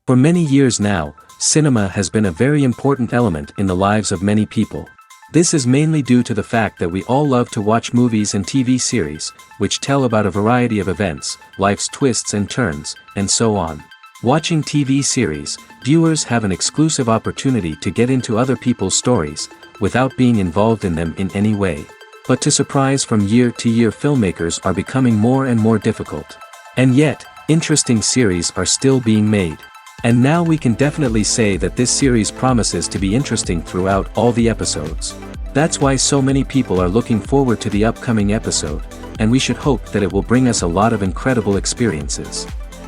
For many years now, cinema has been a very important element in the lives of many people. This is mainly due to the fact that we all love to watch movies and TV series, which tell about a variety of events, life's twists and turns, and so on. Watching TV series, viewers have an exclusive opportunity to get into other people's stories, without being involved in them in any way. But to surprise from year to year, filmmakers are becoming more and more difficult. And yet, interesting series are still being made. And now we can definitely say that this series promises to be interesting throughout all the episodes. That's why so many people are looking forward to the upcoming episode, and we should hope that it will bring us a lot of incredible experiences.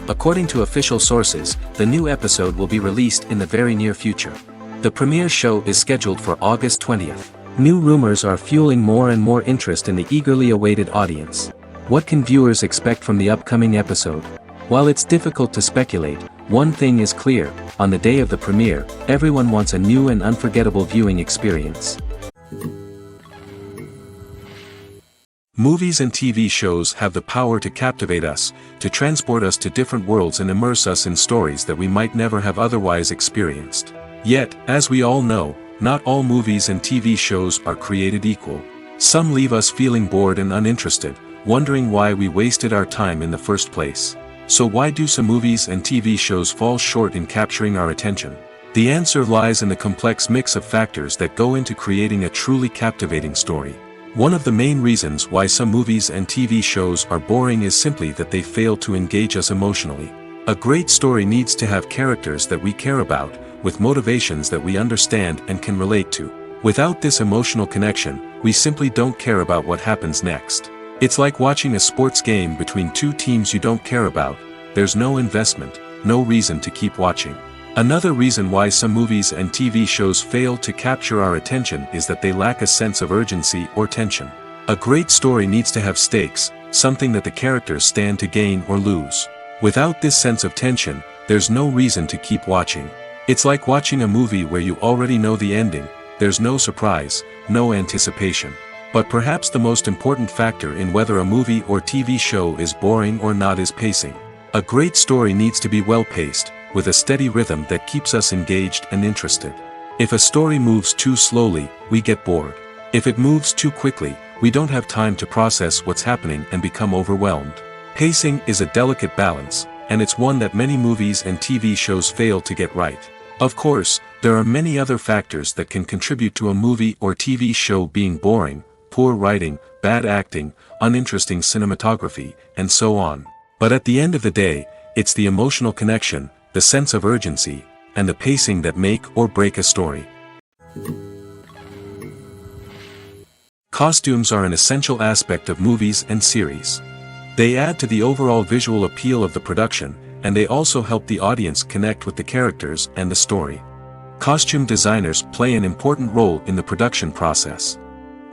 According to official sources, the new episode will be released in the very near future. The premiere show is scheduled for August 20th. New rumors are fueling more and more interest in the eagerly awaited audience. What can viewers expect from the upcoming episode? While it's difficult to speculate, one thing is clear: on the day of the premiere, everyone wants a new and unforgettable viewing experience. Movies and TV shows have the power to captivate us, to transport us to different worlds and immerse us in stories that we might never have otherwise experienced. Yet, as we all know, not all movies and TV shows are created equal. Some leave us feeling bored and uninterested, wondering why we wasted our time in the first place. So why do some movies and TV shows fall short in capturing our attention? The answer lies in the complex mix of factors that go into creating a truly captivating story. One of the main reasons why some movies and TV shows are boring is simply that they fail to engage us emotionally. A great story needs to have characters that we care about, with motivations that we understand and can relate to. Without this emotional connection, we simply don't care about what happens next. It's like watching a sports game between two teams you don't care about. There's no investment, no reason to keep watching. Another reason why some movies and TV shows fail to capture our attention is that they lack a sense of urgency or tension. A great story needs to have stakes, something that the characters stand to gain or lose. Without this sense of tension, there's no reason to keep watching. It's like watching a movie where you already know the ending. There's no surprise, no anticipation. But perhaps the most important factor in whether a movie or TV show is boring or not is pacing. A great story needs to be well-paced, with a steady rhythm that keeps us engaged and interested. If a story moves too slowly, we get bored. If it moves too quickly, we don't have time to process what's happening and become overwhelmed. Pacing is a delicate balance, and it's one that many movies and TV shows fail to get right. Of course, there are many other factors that can contribute to a movie or TV show being boring: poor writing, bad acting, uninteresting cinematography, and so on. But at the end of the day, it's the emotional connection, the sense of urgency, and the pacing that make or break a story. Costumes are an essential aspect of movies and series. They add to the overall visual appeal of the production, and they also help the audience connect with the characters and the story. Costume designers play an important role in the production process.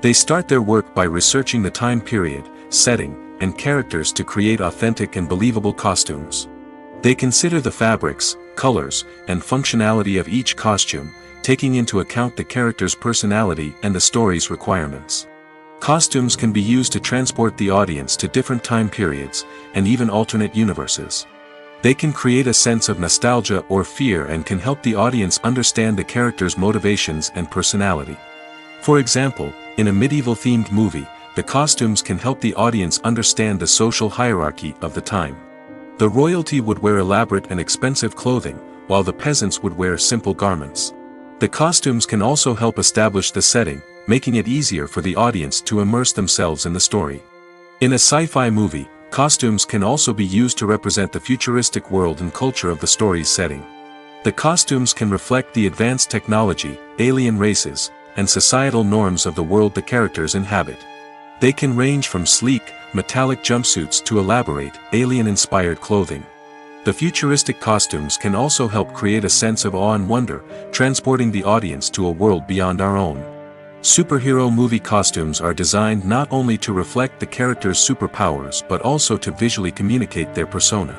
They start their work by researching the time period, setting, and characters to create authentic and believable costumes. They consider the fabrics, colors, and functionality of each costume, taking into account the character's personality and the story's requirements. Costumes can be used to transport the audience to different time periods, and even alternate universes. They can create a sense of nostalgia or fear and can help the audience understand the character's motivations and personality. For example, in a medieval-themed movie, the costumes can help the audience understand the social hierarchy of the time. The royalty would wear elaborate and expensive clothing, while the peasants would wear simple garments. The costumes can also help establish the setting, making it easier for the audience to immerse themselves in the story. In a sci-fi movie, costumes can also be used to represent the futuristic world and culture of the story's setting. The costumes can reflect the advanced technology, alien races, and societal norms of the world the characters inhabit. They can range from sleek, metallic jumpsuits to elaborate, alien-inspired clothing. The futuristic costumes can also help create a sense of awe and wonder, transporting the audience to a world beyond our own. Superhero movie costumes are designed not only to reflect the character's superpowers but also to visually communicate their persona.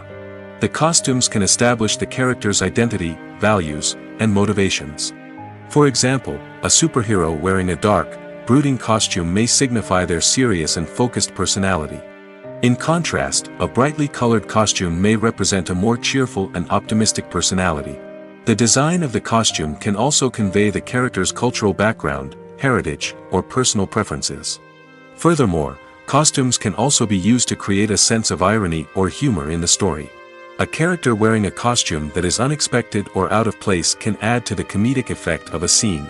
The costumes can establish the character's identity, values, and motivations. For example, a superhero wearing a dark, brooding costume may signify their serious and focused personality. In contrast, a brightly colored costume may represent a more cheerful and optimistic personality. The design of the costume can also convey the character's cultural background, heritage, or personal preferences. Furthermore, costumes can also be used to create a sense of irony or humor in the story. A character wearing a costume that is unexpected or out of place can add to the comedic effect of a scene.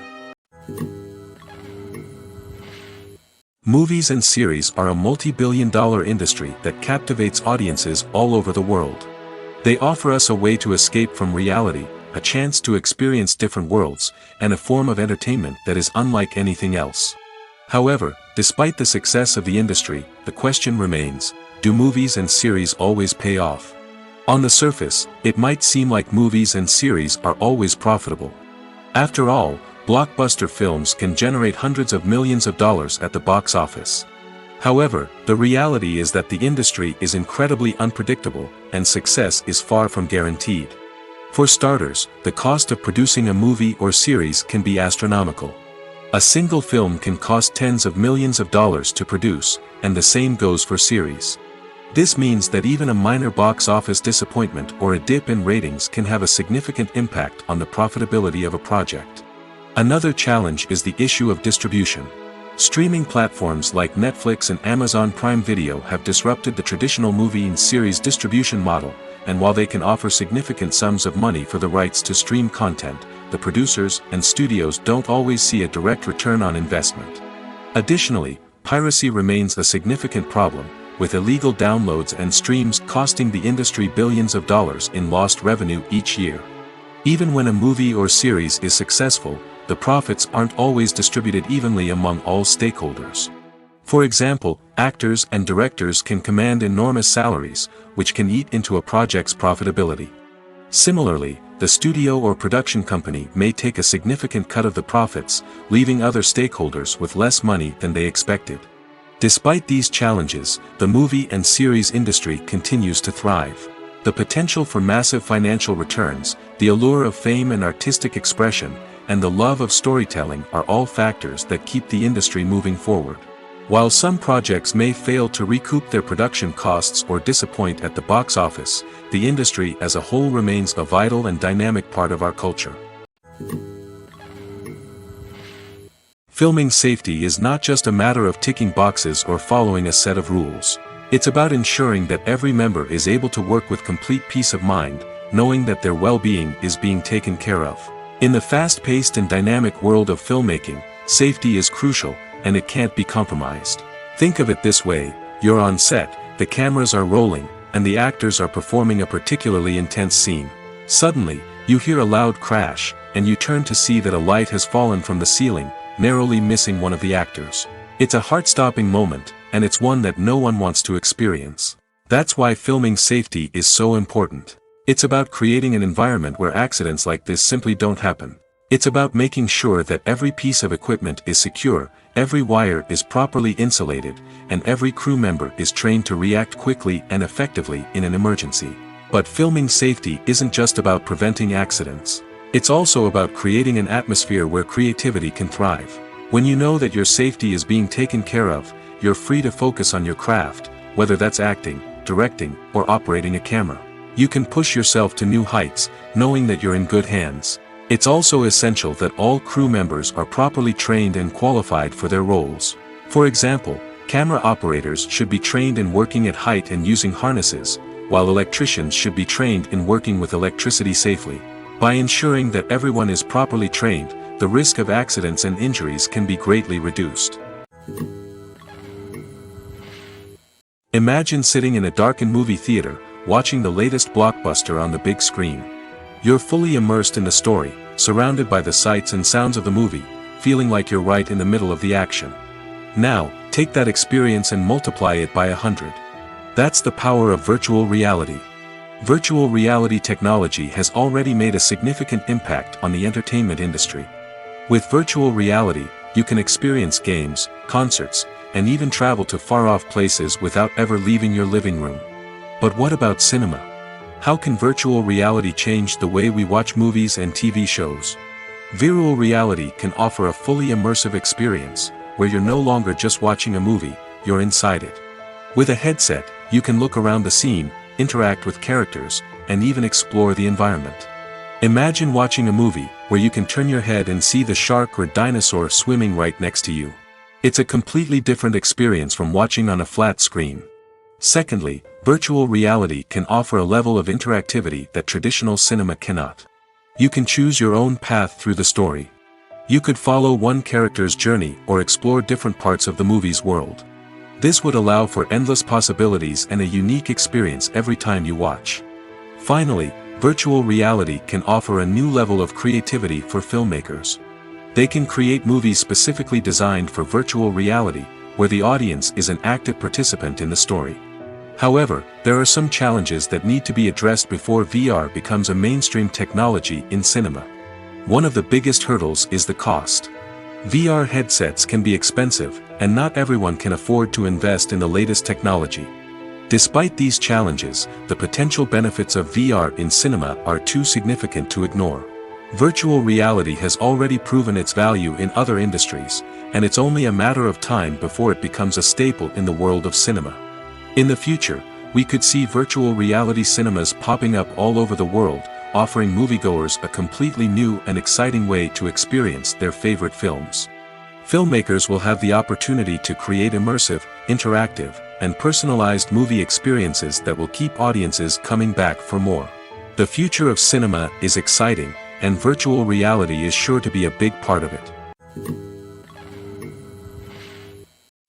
Movies and series are a multi-billion-dollar industry that captivates audiences all over the world. They offer us a way to escape from reality, a chance to experience different worlds, and a form of entertainment that is unlike anything else. However, despite the success of the industry, the question remains, do movies and series always pay off? On the surface, it might seem like movies and series are always profitable. After all, blockbuster films can generate hundreds of millions of dollars at the box office. However, the reality is that the industry is incredibly unpredictable, and success is far from guaranteed. For starters, the cost of producing a movie or series can be astronomical. A single film can cost tens of millions of dollars to produce, and the same goes for series. This means that even a minor box office disappointment or a dip in ratings can have a significant impact on the profitability of a project. Another challenge is the issue of distribution. Streaming platforms like Netflix and Amazon Prime Video have disrupted the traditional movie and series distribution model, and while they can offer significant sums of money for the rights to stream content, the producers and studios don't always see a direct return on investment. Additionally, piracy remains a significant problem, with illegal downloads and streams costing the industry billions of dollars in lost revenue each year. Even when a movie or series is successful, the profits aren't always distributed evenly among all stakeholders. For example, actors and directors can command enormous salaries, which can eat into a project's profitability. Similarly, the studio or production company may take a significant cut of the profits, leaving other stakeholders with less money than they expected. Despite these challenges, the movie and series industry continues to thrive. The potential for massive financial returns, the allure of fame and artistic expression, and the love of storytelling are all factors that keep the industry moving forward. While some projects may fail to recoup their production costs or disappoint at the box office, the industry as a whole remains a vital and dynamic part of our culture. Filming safety is not just a matter of ticking boxes or following a set of rules. It's about ensuring that every member is able to work with complete peace of mind, knowing that their well-being is being taken care of. In the fast-paced and dynamic world of filmmaking, safety is crucial, and it can't be compromised. Think of it this way: you're on set, the cameras are rolling, and the actors are performing a particularly intense scene. Suddenly, you hear a loud crash, and you turn to see that a light has fallen from the ceiling, narrowly missing one of the actors. It's a heart-stopping moment, and it's one that no one wants to experience. That's why filming safety is so important. It's about creating an environment where accidents like this simply don't happen. It's about making sure that every piece of equipment is secure, every wire is properly insulated, and every crew member is trained to react quickly and effectively in an emergency. But filming safety isn't just about preventing accidents. It's also about creating an atmosphere where creativity can thrive. When you know that your safety is being taken care of, you're free to focus on your craft, whether that's acting, directing, or operating a camera. You can push yourself to new heights, knowing that you're in good hands. It's also essential that all crew members are properly trained and qualified for their roles. For example, camera operators should be trained in working at height and using harnesses, while electricians should be trained in working with electricity safely. By ensuring that everyone is properly trained, the risk of accidents and injuries can be greatly reduced. Imagine sitting in a darkened movie theater, watching the latest blockbuster on the big screen. You're fully immersed in the story, surrounded by the sights and sounds of the movie, feeling like you're right in the middle of the action. Now, take that experience and multiply it by 100. That's the power of virtual reality. Virtual reality technology has already made a significant impact on the entertainment industry. With virtual reality, you can experience games, concerts, and even travel to far-off places without ever leaving your living room. But what about cinema? How can virtual reality change the way we watch movies and TV shows? Virtual reality can offer a fully immersive experience, where you're no longer just watching a movie, you're inside it. With a headset, you can look around the scene, interact with characters, and even explore the environment. Imagine watching a movie, where you can turn your head and see the shark or dinosaur swimming right next to you. It's a completely different experience from watching on a flat screen. Secondly, virtual reality can offer a level of interactivity that traditional cinema cannot. You can choose your own path through the story. You could follow one character's journey or explore different parts of the movie's world. This would allow for endless possibilities and a unique experience every time you watch. Finally, virtual reality can offer a new level of creativity for filmmakers. They can create movies specifically designed for virtual reality, where the audience is an active participant in the story. However, there are some challenges that need to be addressed before VR becomes a mainstream technology in cinema. One of the biggest hurdles is the cost. VR headsets can be expensive, and not everyone can afford to invest in the latest technology. Despite these challenges, the potential benefits of VR in cinema are too significant to ignore. Virtual reality has already proven its value in other industries, and it's only a matter of time before it becomes a staple in the world of cinema. In the future, we could see virtual reality cinemas popping up all over the world, offering moviegoers a completely new and exciting way to experience their favorite films. Filmmakers will have the opportunity to create immersive, interactive, and personalized movie experiences that will keep audiences coming back for more. The future of cinema is exciting, and virtual reality is sure to be a big part of it.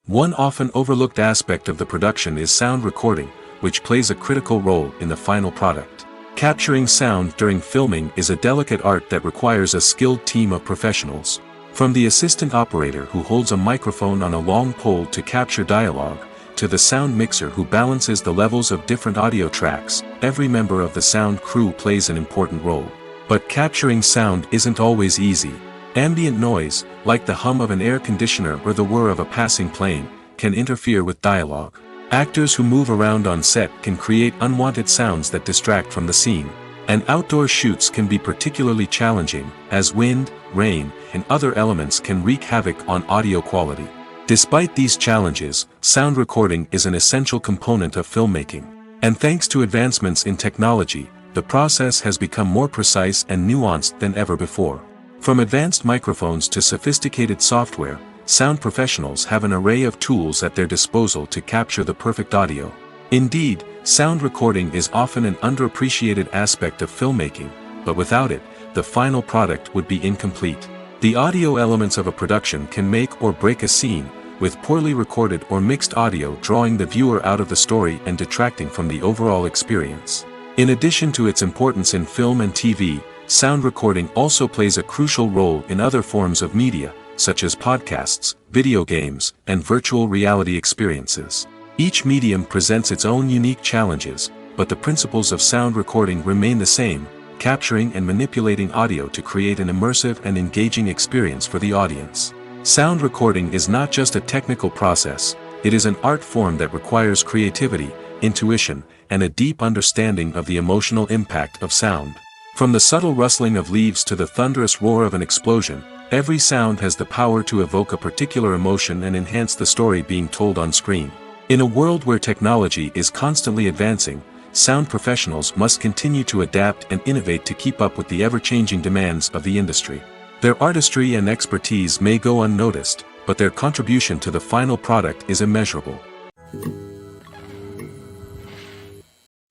One often overlooked aspect of the production is sound recording, which plays a critical role in the final product. Capturing sound during filming is a delicate art that requires a skilled team of professionals. From the assistant operator who holds a microphone on a long pole to capture dialogue, to the sound mixer who balances the levels of different audio tracks, every member of the sound crew plays an important role. But capturing sound isn't always easy. Ambient noise, like the hum of an air conditioner or the whir of a passing plane, can interfere with dialogue. Actors who move around on set can create unwanted sounds that distract from the scene. And outdoor shoots can be particularly challenging, as wind, rain, and other elements can wreak havoc on audio quality. Despite these challenges, sound recording is an essential component of filmmaking. And thanks to advancements in technology, the process has become more precise and nuanced than ever before. From advanced microphones to sophisticated software, sound professionals have an array of tools at their disposal to capture the perfect audio. Indeed, sound recording is often an underappreciated aspect of filmmaking, but without it, the final product would be incomplete. The audio elements of a production can make or break a scene, with poorly recorded or mixed audio drawing the viewer out of the story and detracting from the overall experience. In addition to its importance in film and TV, sound recording also plays a crucial role in other forms of media, such as podcasts, video games, and virtual reality experiences. Each medium presents its own unique challenges, but the principles of sound recording remain the same, capturing and manipulating audio to create an immersive and engaging experience for the audience. Sound recording is not just a technical process, it is an art form that requires creativity, intuition, and a deep understanding of the emotional impact of sound. From the subtle rustling of leaves to the thunderous roar of an explosion, every sound has the power to evoke a particular emotion and enhance the story being told on screen. In a world where technology is constantly advancing, sound professionals must continue to adapt and innovate to keep up with the ever-changing demands of the industry. Their artistry and expertise may go unnoticed, but their contribution to the final product is immeasurable.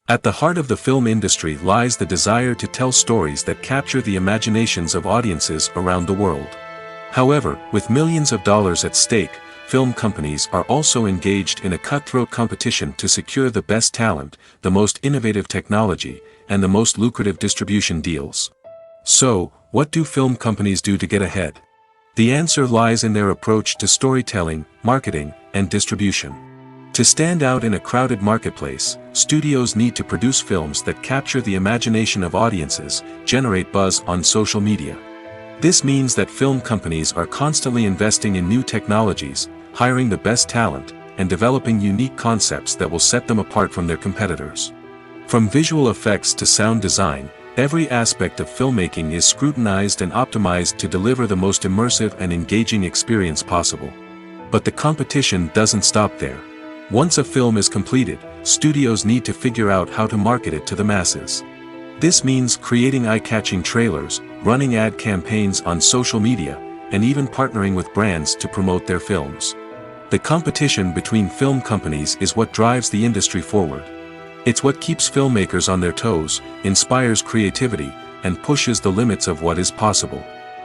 At the heart of the film industry lies the desire to tell stories that capture the imaginations of audiences around the world. However, with millions of dollars at stake, film companies are also engaged in a cutthroat competition to secure the best talent, the most innovative technology, and the most lucrative distribution deals. So, what do film companies do to get ahead? The answer lies in their approach to storytelling, marketing, and distribution. To stand out in a crowded marketplace, studios need to produce films that capture the imagination of audiences, generate buzz on social media. This means that film companies are constantly investing in new technologies, hiring the best talent, and developing unique concepts that will set them apart from their competitors. From visual effects to sound design, every aspect of filmmaking is scrutinized and optimized to deliver the most immersive and engaging experience possible. But the competition doesn't stop there. Once a film is completed, studios need to figure out how to market it to the masses. This means creating eye-catching trailers, running ad campaigns on social media, and even partnering with brands to promote their films. The competition between film companies is what drives the industry forward. It's what keeps filmmakers on their toes, inspires creativity, and pushes the limits of what is possible.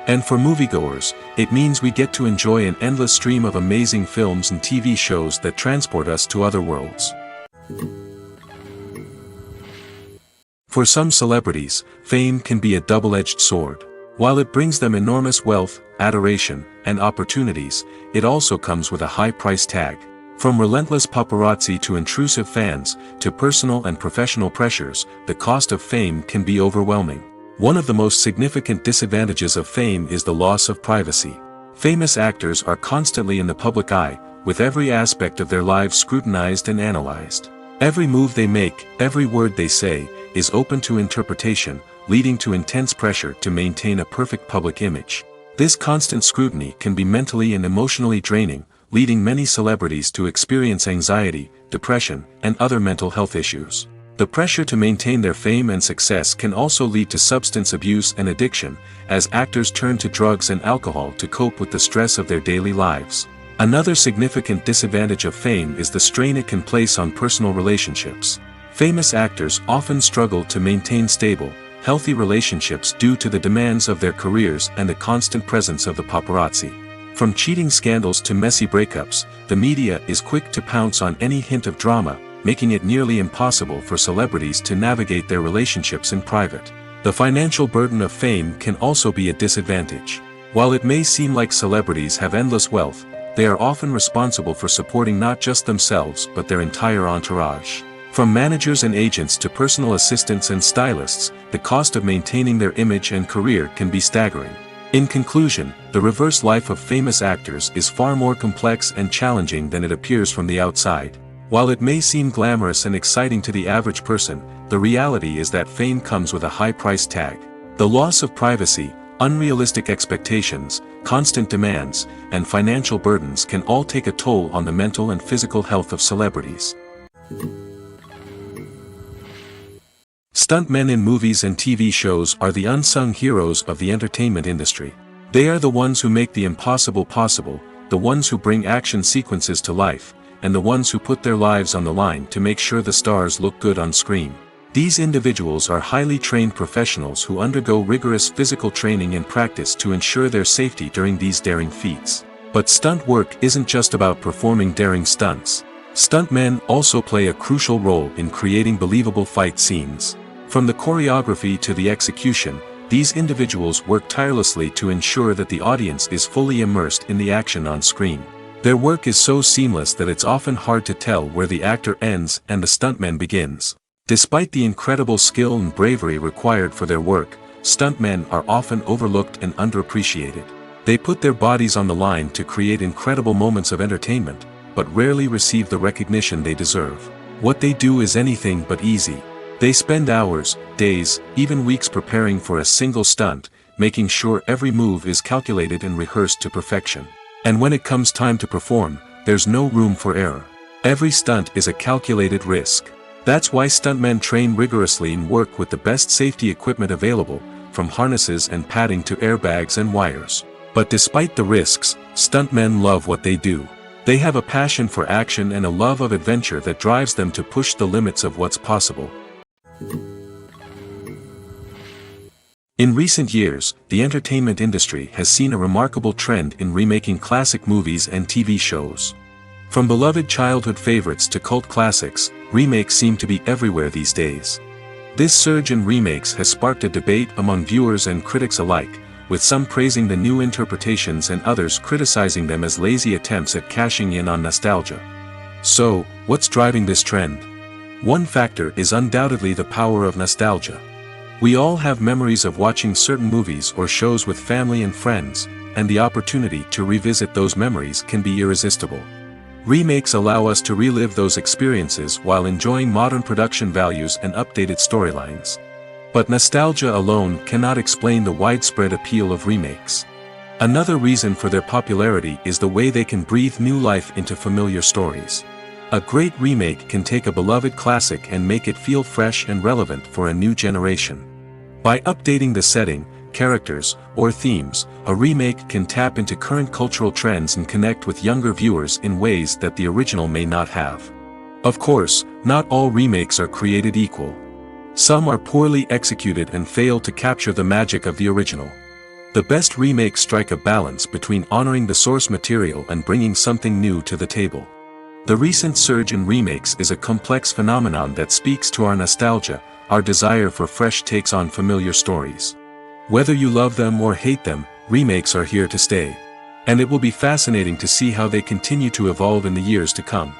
And for moviegoers, it means we get to enjoy an endless stream of amazing films and TV shows that transport us to other worlds. For some celebrities, fame can be a double-edged sword. While it brings them enormous wealth, adoration, and opportunities, it also comes with a high price tag. From relentless paparazzi to intrusive fans, to personal and professional pressures, the cost of fame can be overwhelming. One of the most significant disadvantages of fame is the loss of privacy. Famous actors are constantly in the public eye, with every aspect of their lives scrutinized and analyzed. Every move they make, every word they say, is open to interpretation, leading to intense pressure to maintain a perfect public image. This constant scrutiny can be mentally and emotionally draining, leading many celebrities to experience anxiety, depression, and other mental health issues. The pressure to maintain their fame and success can also lead to substance abuse and addiction, as actors turn to drugs and alcohol to cope with the stress of their daily lives. Another significant disadvantage of fame is the strain it can place on personal relationships. Famous actors often struggle to maintain stable, healthy relationships due to the demands of their careers and the constant presence of the paparazzi. From cheating scandals to messy breakups, the media is quick to pounce on any hint of drama, making it nearly impossible for celebrities to navigate their relationships in private. The financial burden of fame can also be a disadvantage. While it may seem like celebrities have endless wealth, they are often responsible for supporting not just themselves but their entire entourage. From managers and agents to personal assistants and stylists, the cost of maintaining their image and career can be staggering. In conclusion, the reverse life of famous actors is far more complex and challenging than it appears from the outside. While it may seem glamorous and exciting to the average person, the reality is that fame comes with a high price tag. The loss of privacy, unrealistic expectations, constant demands, and financial burdens can all take a toll on the mental and physical health of celebrities. Stuntmen in movies and TV shows are the unsung heroes of the entertainment industry. They are the ones who make the impossible possible, the ones who bring action sequences to life, and the ones who put their lives on the line to make sure the stars look good on screen. These individuals are highly trained professionals who undergo rigorous physical training and practice to ensure their safety during these daring feats. But stunt work isn't just about performing daring stunts. Stuntmen also play a crucial role in creating believable fight scenes. From the choreography to the execution, these individuals work tirelessly to ensure that the audience is fully immersed in the action on screen. Their work is so seamless that it's often hard to tell where the actor ends and the stuntman begins. Despite the incredible skill and bravery required for their work, stuntmen are often overlooked and underappreciated. They put their bodies on the line to create incredible moments of entertainment, but rarely receive the recognition they deserve. What they do is anything but easy. They spend hours, days, even weeks preparing for a single stunt, making sure every move is calculated and rehearsed to perfection. And when it comes time to perform, there's no room for error. Every stunt is a calculated risk. That's why stuntmen train rigorously and work with the best safety equipment available, from harnesses and padding to airbags and wires. But despite the risks, stuntmen love what they do. They have a passion for action and a love of adventure that drives them to push the limits of what's possible. In recent years, the entertainment industry has seen a remarkable trend in remaking classic movies and TV shows. From beloved childhood favorites to cult classics, remakes seem to be everywhere these days. This surge in remakes has sparked a debate among viewers and critics alike, with some praising the new interpretations and others criticizing them as lazy attempts at cashing in on nostalgia. So, what's driving this trend? One factor is undoubtedly the power of nostalgia. We all have memories of watching certain movies or shows with family and friends, and the opportunity to revisit those memories can be irresistible. Remakes allow us to relive those experiences while enjoying modern production values and updated storylines. But nostalgia alone cannot explain the widespread appeal of remakes. Another reason for their popularity is the way they can breathe new life into familiar stories. A great remake can take a beloved classic and make it feel fresh and relevant for a new generation. By updating the setting, characters, or themes, a remake can tap into current cultural trends and connect with younger viewers in ways that the original may not have. Of course, not all remakes are created equal. Some are poorly executed and fail to capture the magic of the original. The best remakes strike a balance between honoring the source material and bringing something new to the table. The recent surge in remakes is a complex phenomenon that speaks to our nostalgia, our desire for fresh takes on familiar stories. Whether you love them or hate them, remakes are here to stay. And it will be fascinating to see how they continue to evolve in the years to come.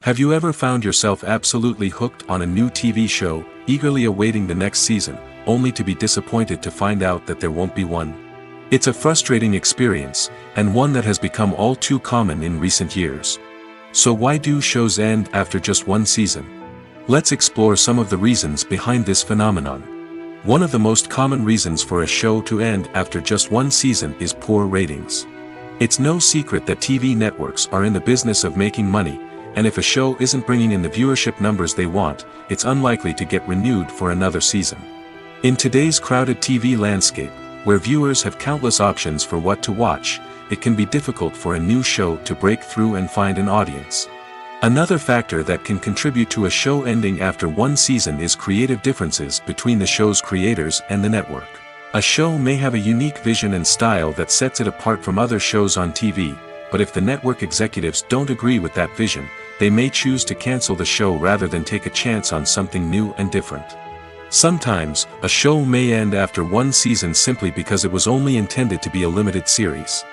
Have you ever found yourself absolutely hooked on a new TV show, eagerly awaiting the next season, only to be disappointed to find out that there won't be one? It's a frustrating experience, and one that has become all too common in recent years. So why do shows end after just one season? Let's explore some of the reasons behind this phenomenon. One of the most common reasons for a show to end after just one season is poor ratings. It's no secret that TV networks are in the business of making money, and if a show isn't bringing in the viewership numbers they want, it's unlikely to get renewed for another season. In today's crowded TV landscape, where viewers have countless options for what to watch, it can be difficult for a new show to break through and find an audience. Another factor that can contribute to a show ending after one season is creative differences between the show's creators and the network. A show may have a unique vision and style that sets it apart from other shows on TV, but if the network executives don't agree with that vision, they may choose to cancel the show rather than take a chance on something new and different. Sometimes, a show may end after one season simply because it was only intended to be a limited series.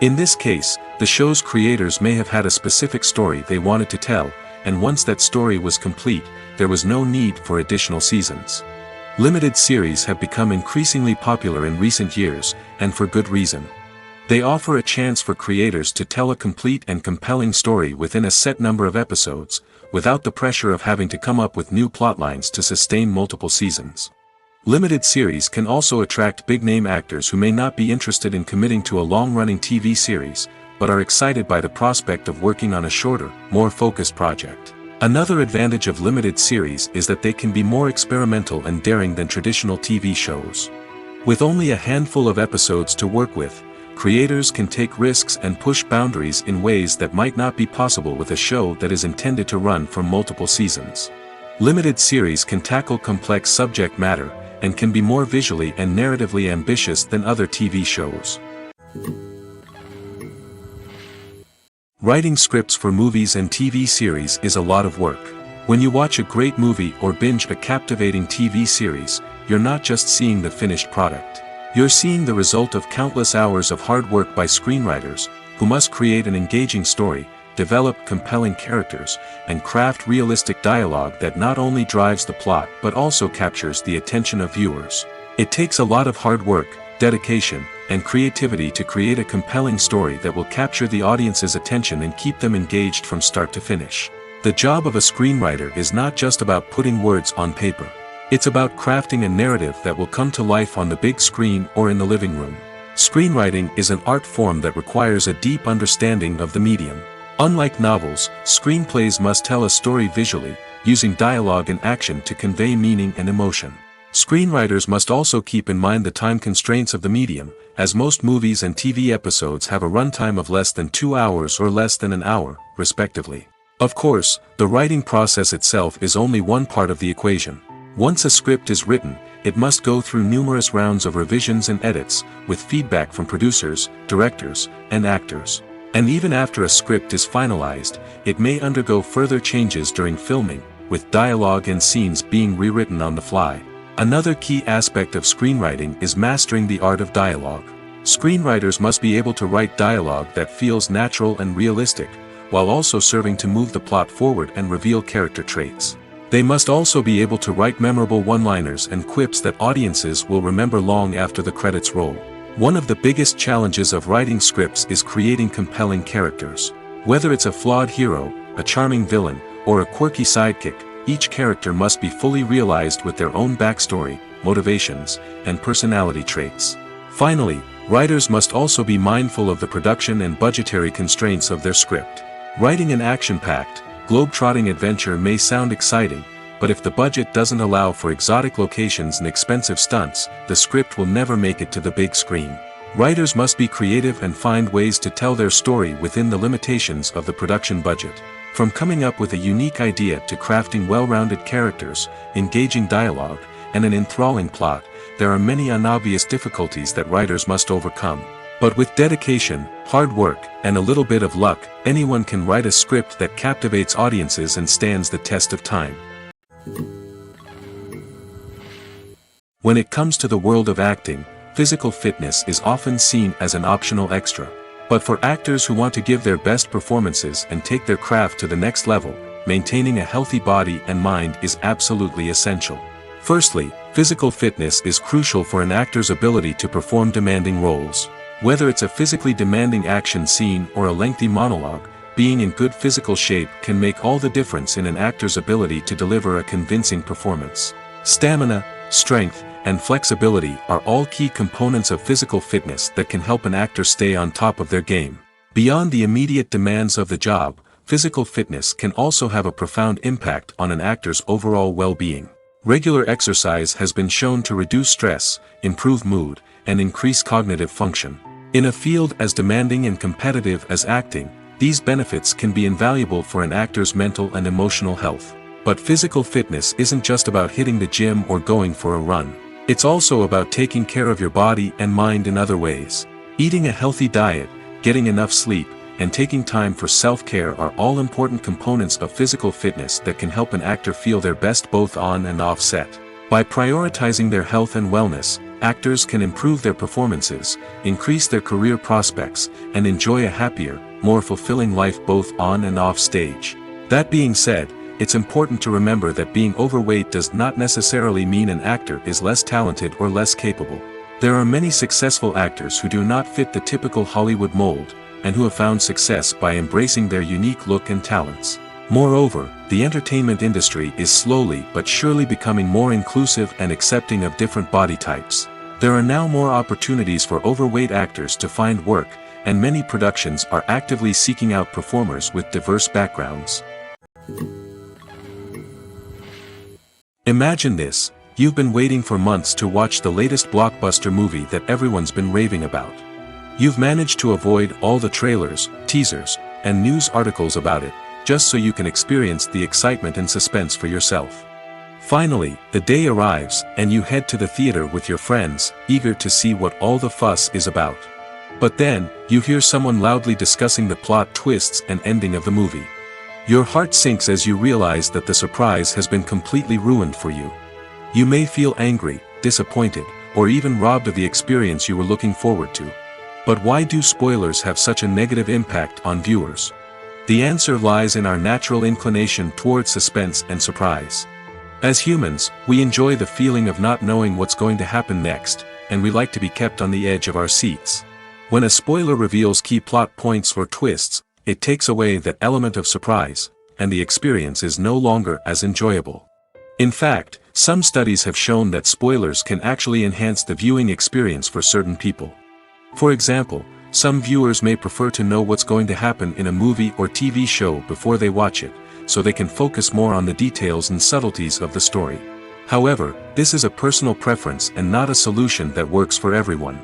In this case, the show's creators may have had a specific story they wanted to tell, and once that story was complete, there was no need for additional seasons. Limited series have become increasingly popular in recent years, and for good reason. They offer a chance for creators to tell a complete and compelling story within a set number of episodes, without the pressure of having to come up with new plotlines to sustain multiple seasons. Limited series can also attract big-name actors who may not be interested in committing to a long-running TV series, but are excited by the prospect of working on a shorter, more focused project. Another advantage of limited series is that they can be more experimental and daring than traditional TV shows. With only a handful of episodes to work with, creators can take risks and push boundaries in ways that might not be possible with a show that is intended to run for multiple seasons. Limited series can tackle complex subject matter, and can be more visually and narratively ambitious than other TV shows. Writing scripts for movies and TV series is a lot of work. When you watch a great movie or binge a captivating TV series, you're not just seeing the finished product. You're seeing the result of countless hours of hard work by screenwriters, who must create an engaging story, develop compelling characters, and craft realistic dialogue that not only drives the plot but also captures the attention of viewers. It takes a lot of hard work, dedication, and creativity to create a compelling story that will capture the audience's attention and keep them engaged from start to finish. The job of a screenwriter is not just about putting words on paper. It's about crafting a narrative that will come to life on the big screen or in the living room. Screenwriting is an art form that requires a deep understanding of the medium. Unlike novels, screenplays must tell a story visually, using dialogue and action to convey meaning and emotion. Screenwriters must also keep in mind the time constraints of the medium, as most movies and TV episodes have a runtime of less than 2 hours or less than an hour, respectively. Of course, the writing process itself is only one part of the equation. Once a script is written, it must go through numerous rounds of revisions and edits, with feedback from producers, directors, and actors. And even after a script is finalized, it may undergo further changes during filming, with dialogue and scenes being rewritten on the fly. Another key aspect of screenwriting is mastering the art of dialogue. Screenwriters must be able to write dialogue that feels natural and realistic, while also serving to move the plot forward and reveal character traits. They must also be able to write memorable one-liners and quips that audiences will remember long after the credits roll. One of the biggest challenges of writing scripts is creating compelling characters. Whether it's a flawed hero, a charming villain, or a quirky sidekick, each character must be fully realized with their own backstory, motivations, and personality traits. Finally, writers must also be mindful of the production and budgetary constraints of their script. Writing an action-packed, globe-trotting adventure may sound exciting, but if the budget doesn't allow for exotic locations and expensive stunts, the script will never make it to the big screen. Writers must be creative and find ways to tell their story within the limitations of the production budget. From coming up with a unique idea to crafting well-rounded characters, engaging dialogue, and an enthralling plot, there are many unobvious difficulties that writers must overcome. But with dedication, hard work, and a little bit of luck, anyone can write a script that captivates audiences and stands the test of time. When it comes to the world of acting, physical fitness is often seen as an optional extra. But for actors who want to give their best performances and take their craft to the next level, maintaining a healthy body and mind is absolutely essential. Firstly, physical fitness is crucial for an actor's ability to perform demanding roles. Whether it's a physically demanding action scene or a lengthy monologue, being in good physical shape can make all the difference in an actor's ability to deliver a convincing performance. Stamina, strength, and flexibility are all key components of physical fitness that can help an actor stay on top of their game. Beyond the immediate demands of the job, physical fitness can also have a profound impact on an actor's overall well-being. Regular exercise has been shown to reduce stress, improve mood, and increase cognitive function. In a field as demanding and competitive as acting, these benefits can be invaluable for an actor's mental and emotional health. But physical fitness isn't just about hitting the gym or going for a run. It's also about taking care of your body and mind in other ways. Eating a healthy diet, getting enough sleep, and taking time for self-care are all important components of physical fitness that can help an actor feel their best both on and off set. By prioritizing their health and wellness, actors can improve their performances, increase their career prospects, and enjoy a happier, more fulfilling life both on and off stage. That being said, it's important to remember that being overweight does not necessarily mean an actor is less talented or less capable. There are many successful actors who do not fit the typical Hollywood mold, and who have found success by embracing their unique look and talents. Moreover, the entertainment industry is slowly but surely becoming more inclusive and accepting of different body types. There are now more opportunities for overweight actors to find work, and many productions are actively seeking out performers with diverse backgrounds. Imagine this: you've been waiting for months to watch the latest blockbuster movie that everyone's been raving about. You've managed to avoid all the trailers, teasers, and news articles about it, just so you can experience the excitement and suspense for yourself. Finally, the day arrives, and you head to the theater with your friends, eager to see what all the fuss is about. But then, you hear someone loudly discussing the plot twists and ending of the movie. Your heart sinks as you realize that the surprise has been completely ruined for you. You may feel angry, disappointed, or even robbed of the experience you were looking forward to. But why do spoilers have such a negative impact on viewers? The answer lies in our natural inclination towards suspense and surprise. As humans, we enjoy the feeling of not knowing what's going to happen next, and we like to be kept on the edge of our seats. When a spoiler reveals key plot points or twists, it takes away that element of surprise, and the experience is no longer as enjoyable. In fact, some studies have shown that spoilers can actually enhance the viewing experience for certain people. For example, some viewers may prefer to know what's going to happen in a movie or TV show before they watch it, so they can focus more on the details and subtleties of the story. However, this is a personal preference and not a solution that works for everyone.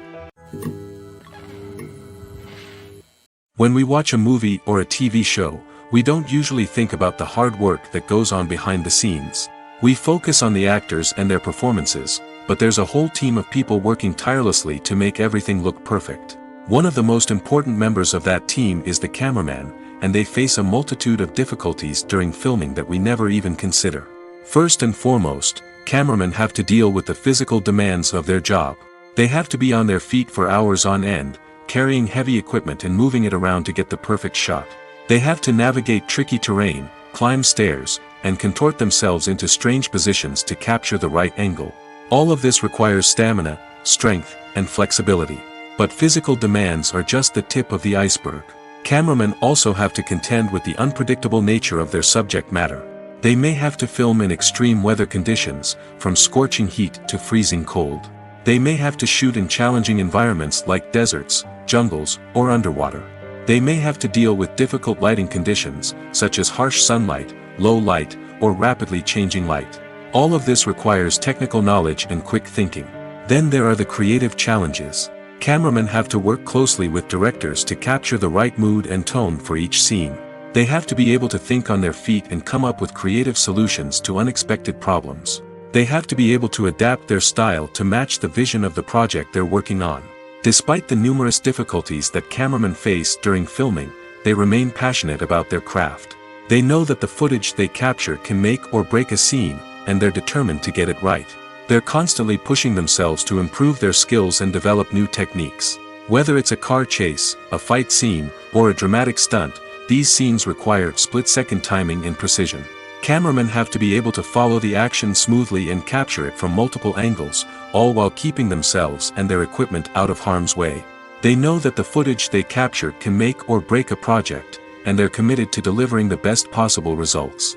When we watch a movie or a TV show, we don't usually think about the hard work that goes on behind the scenes. We focus on the actors and their performances, but there's a whole team of people working tirelessly to make everything look perfect. One of the most important members of that team is the cameraman, and they face a multitude of difficulties during filming that we never even consider. First and foremost, cameramen have to deal with the physical demands of their job. They have to be on their feet for hours on end, carrying heavy equipment and moving it around to get the perfect shot. They have to navigate tricky terrain, climb stairs, and contort themselves into strange positions to capture the right angle. All of this requires stamina, strength, and flexibility. But physical demands are just the tip of the iceberg. Cameramen also have to contend with the unpredictable nature of their subject matter. They may have to film in extreme weather conditions, from scorching heat to freezing cold. They may have to shoot in challenging environments like deserts, jungles, or underwater. They may have to deal with difficult lighting conditions, such as harsh sunlight, low light, or rapidly changing light. All of this requires technical knowledge and quick thinking. Then there are the creative challenges. Cameramen have to work closely with directors to capture the right mood and tone for each scene. They have to be able to think on their feet and come up with creative solutions to unexpected problems. They have to be able to adapt their style to match the vision of the project they're working on. Despite the numerous difficulties that cameramen face during filming, they remain passionate about their craft. They know that the footage they capture can make or break a scene, and they're determined to get it right. They're constantly pushing themselves to improve their skills and develop new techniques. Whether it's a car chase, a fight scene, or a dramatic stunt, these scenes require split-second timing and precision. Cameramen have to be able to follow the action smoothly and capture it from multiple angles, all while keeping themselves and their equipment out of harm's way. They know that the footage they capture can make or break a project, and they're committed to delivering the best possible results.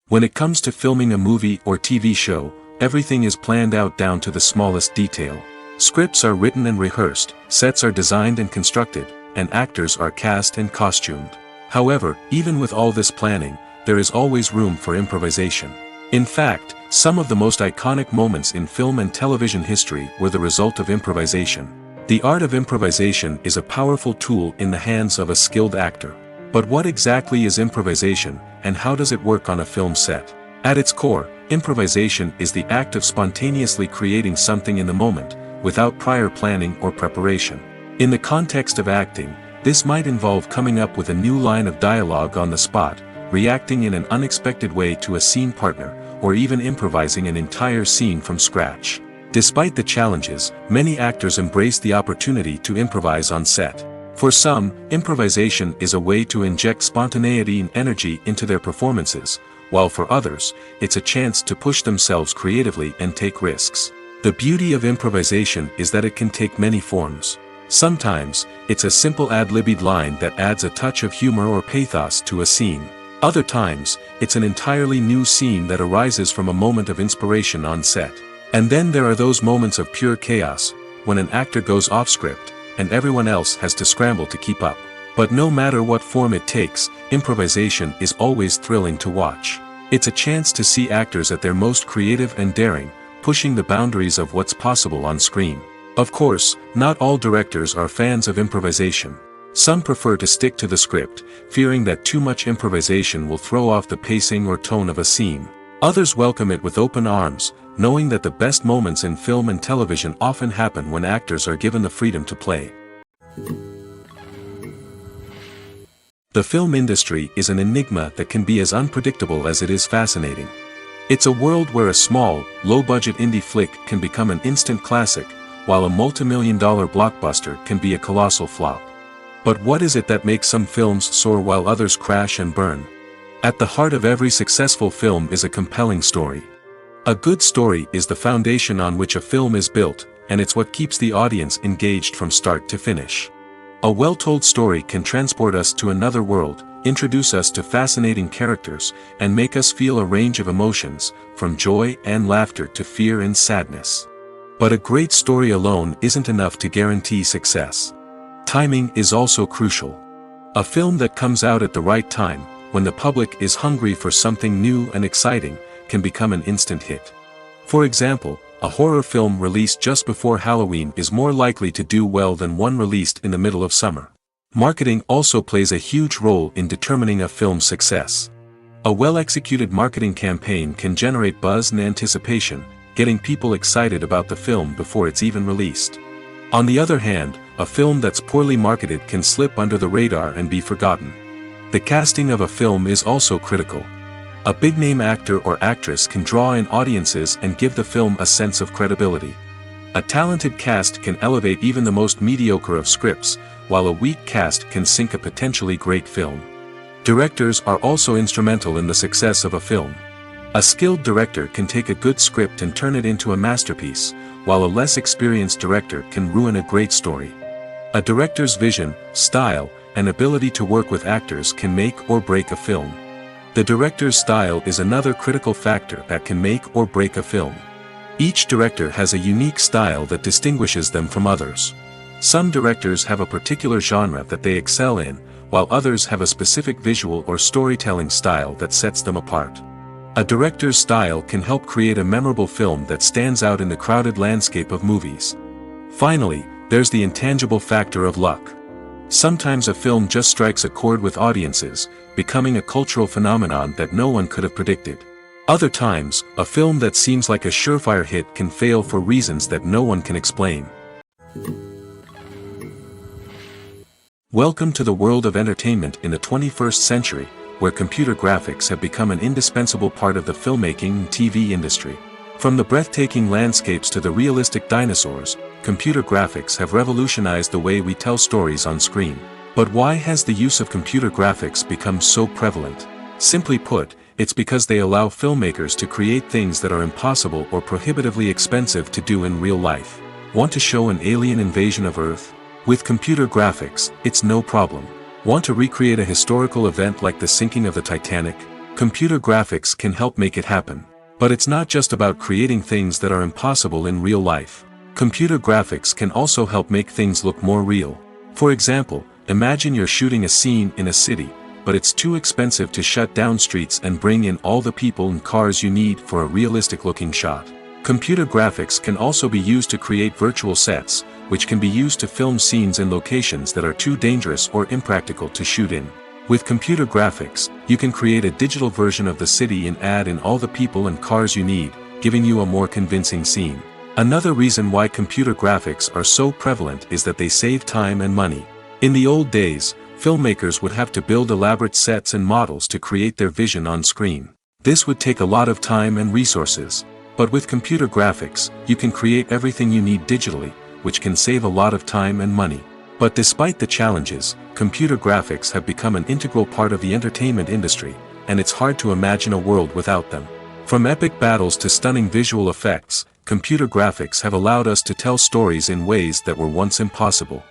When it comes to filming a movie or TV show, everything is planned out down to the smallest detail. Scripts are written and rehearsed, sets are designed and constructed, and actors are cast and costumed. However, even with all this planning, there is always room for improvisation. In fact, some of the most iconic moments in film and television history were the result of improvisation. The art of improvisation is a powerful tool in the hands of a skilled actor. But what exactly is improvisation, and how does it work on a film set? At its core, improvisation is the act of spontaneously creating something in the moment, without prior planning or preparation. In the context of acting, this might involve coming up with a new line of dialogue on the spot, reacting in an unexpected way to a scene partner, or even improvising an entire scene from scratch. Despite the challenges, many actors embrace the opportunity to improvise on set. For some, improvisation is a way to inject spontaneity and energy into their performances, while for others, it's a chance to push themselves creatively and take risks. The beauty of improvisation is that it can take many forms. Sometimes, it's a simple ad-libbed line that adds a touch of humor or pathos to a scene. Other times, it's an entirely new scene that arises from a moment of inspiration on set. And then there are those moments of pure chaos, when an actor goes off script, and everyone else has to scramble to keep up. But no matter what form it takes, improvisation is always thrilling to watch. It's a chance to see actors at their most creative and daring, pushing the boundaries of what's possible on screen. Of course, not all directors are fans of improvisation. Some prefer to stick to the script, fearing that too much improvisation will throw off the pacing or tone of a scene. Others welcome it with open arms, knowing that the best moments in film and television often happen when actors are given the freedom to play. The film industry is an enigma that can be as unpredictable as it is fascinating. It's a world where a small, low-budget indie flick can become an instant classic, while a multi-million-dollar blockbuster can be a colossal flop. But what is it that makes some films soar while others crash and burn? At the heart of every successful film is a compelling story. A good story is the foundation on which a film is built, and it's what keeps the audience engaged from start to finish. A well-told story can transport us to another world, introduce us to fascinating characters, and make us feel a range of emotions, from joy and laughter to fear and sadness. But a great story alone isn't enough to guarantee success. Timing is also crucial. A film that comes out at the right time, when the public is hungry for something new and exciting, can become an instant hit. For example, a horror film released just before Halloween is more likely to do well than one released in the middle of summer. Marketing also plays a huge role in determining a film's success. A well-executed marketing campaign can generate buzz and anticipation, getting people excited about the film before it's even released. On the other hand, a film that's poorly marketed can slip under the radar and be forgotten. The casting of a film is also critical. A big-name actor or actress can draw in audiences and give the film a sense of credibility. A talented cast can elevate even the most mediocre of scripts, while a weak cast can sink a potentially great film. Directors are also instrumental in the success of a film. A skilled director can take a good script and turn it into a masterpiece, while a less experienced director can ruin a great story. A director's vision, style, and ability to work with actors can make or break a film. The director's style is another critical factor that can make or break a film. Each director has a unique style that distinguishes them from others. Some directors have a particular genre that they excel in, while others have a specific visual or storytelling style that sets them apart. A director's style can help create a memorable film that stands out in the crowded landscape of movies. Finally, there's the intangible factor of luck. Sometimes a film just strikes a chord with audiences, becoming a cultural phenomenon that no one could have predicted. Other times, a film that seems like a surefire hit can fail for reasons that no one can explain. Welcome to the world of entertainment in the 21st century, where computer graphics have become an indispensable part of the filmmaking and TV industry. From the breathtaking landscapes to the realistic dinosaurs, computer graphics have revolutionized the way we tell stories on screen. But why has the use of computer graphics become so prevalent? Simply put, it's because they allow filmmakers to create things that are impossible or prohibitively expensive to do in real life. Want to show an alien invasion of Earth? With computer graphics, it's no problem. Want to recreate a historical event like the sinking of the Titanic? Computer graphics can help make it happen. But it's not just about creating things that are impossible in real life. Computer graphics can also help make things look more real. For example, imagine you're shooting a scene in a city, but it's too expensive to shut down streets and bring in all the people and cars you need for a realistic-looking shot. Computer graphics can also be used to create virtual sets, which can be used to film scenes in locations that are too dangerous or impractical to shoot in. With computer graphics, you can create a digital version of the city and add in all the people and cars you need, giving you a more convincing scene. Another reason why computer graphics are so prevalent is that they save time and money. In the old days, filmmakers would have to build elaborate sets and models to create their vision on screen. This would take a lot of time and resources. But with computer graphics, you can create everything you need digitally, which can save a lot of time and money. But despite the challenges, computer graphics have become an integral part of the entertainment industry, and it's hard to imagine a world without them. From epic battles to stunning visual effects, computer graphics have allowed us to tell stories in ways that were once impossible.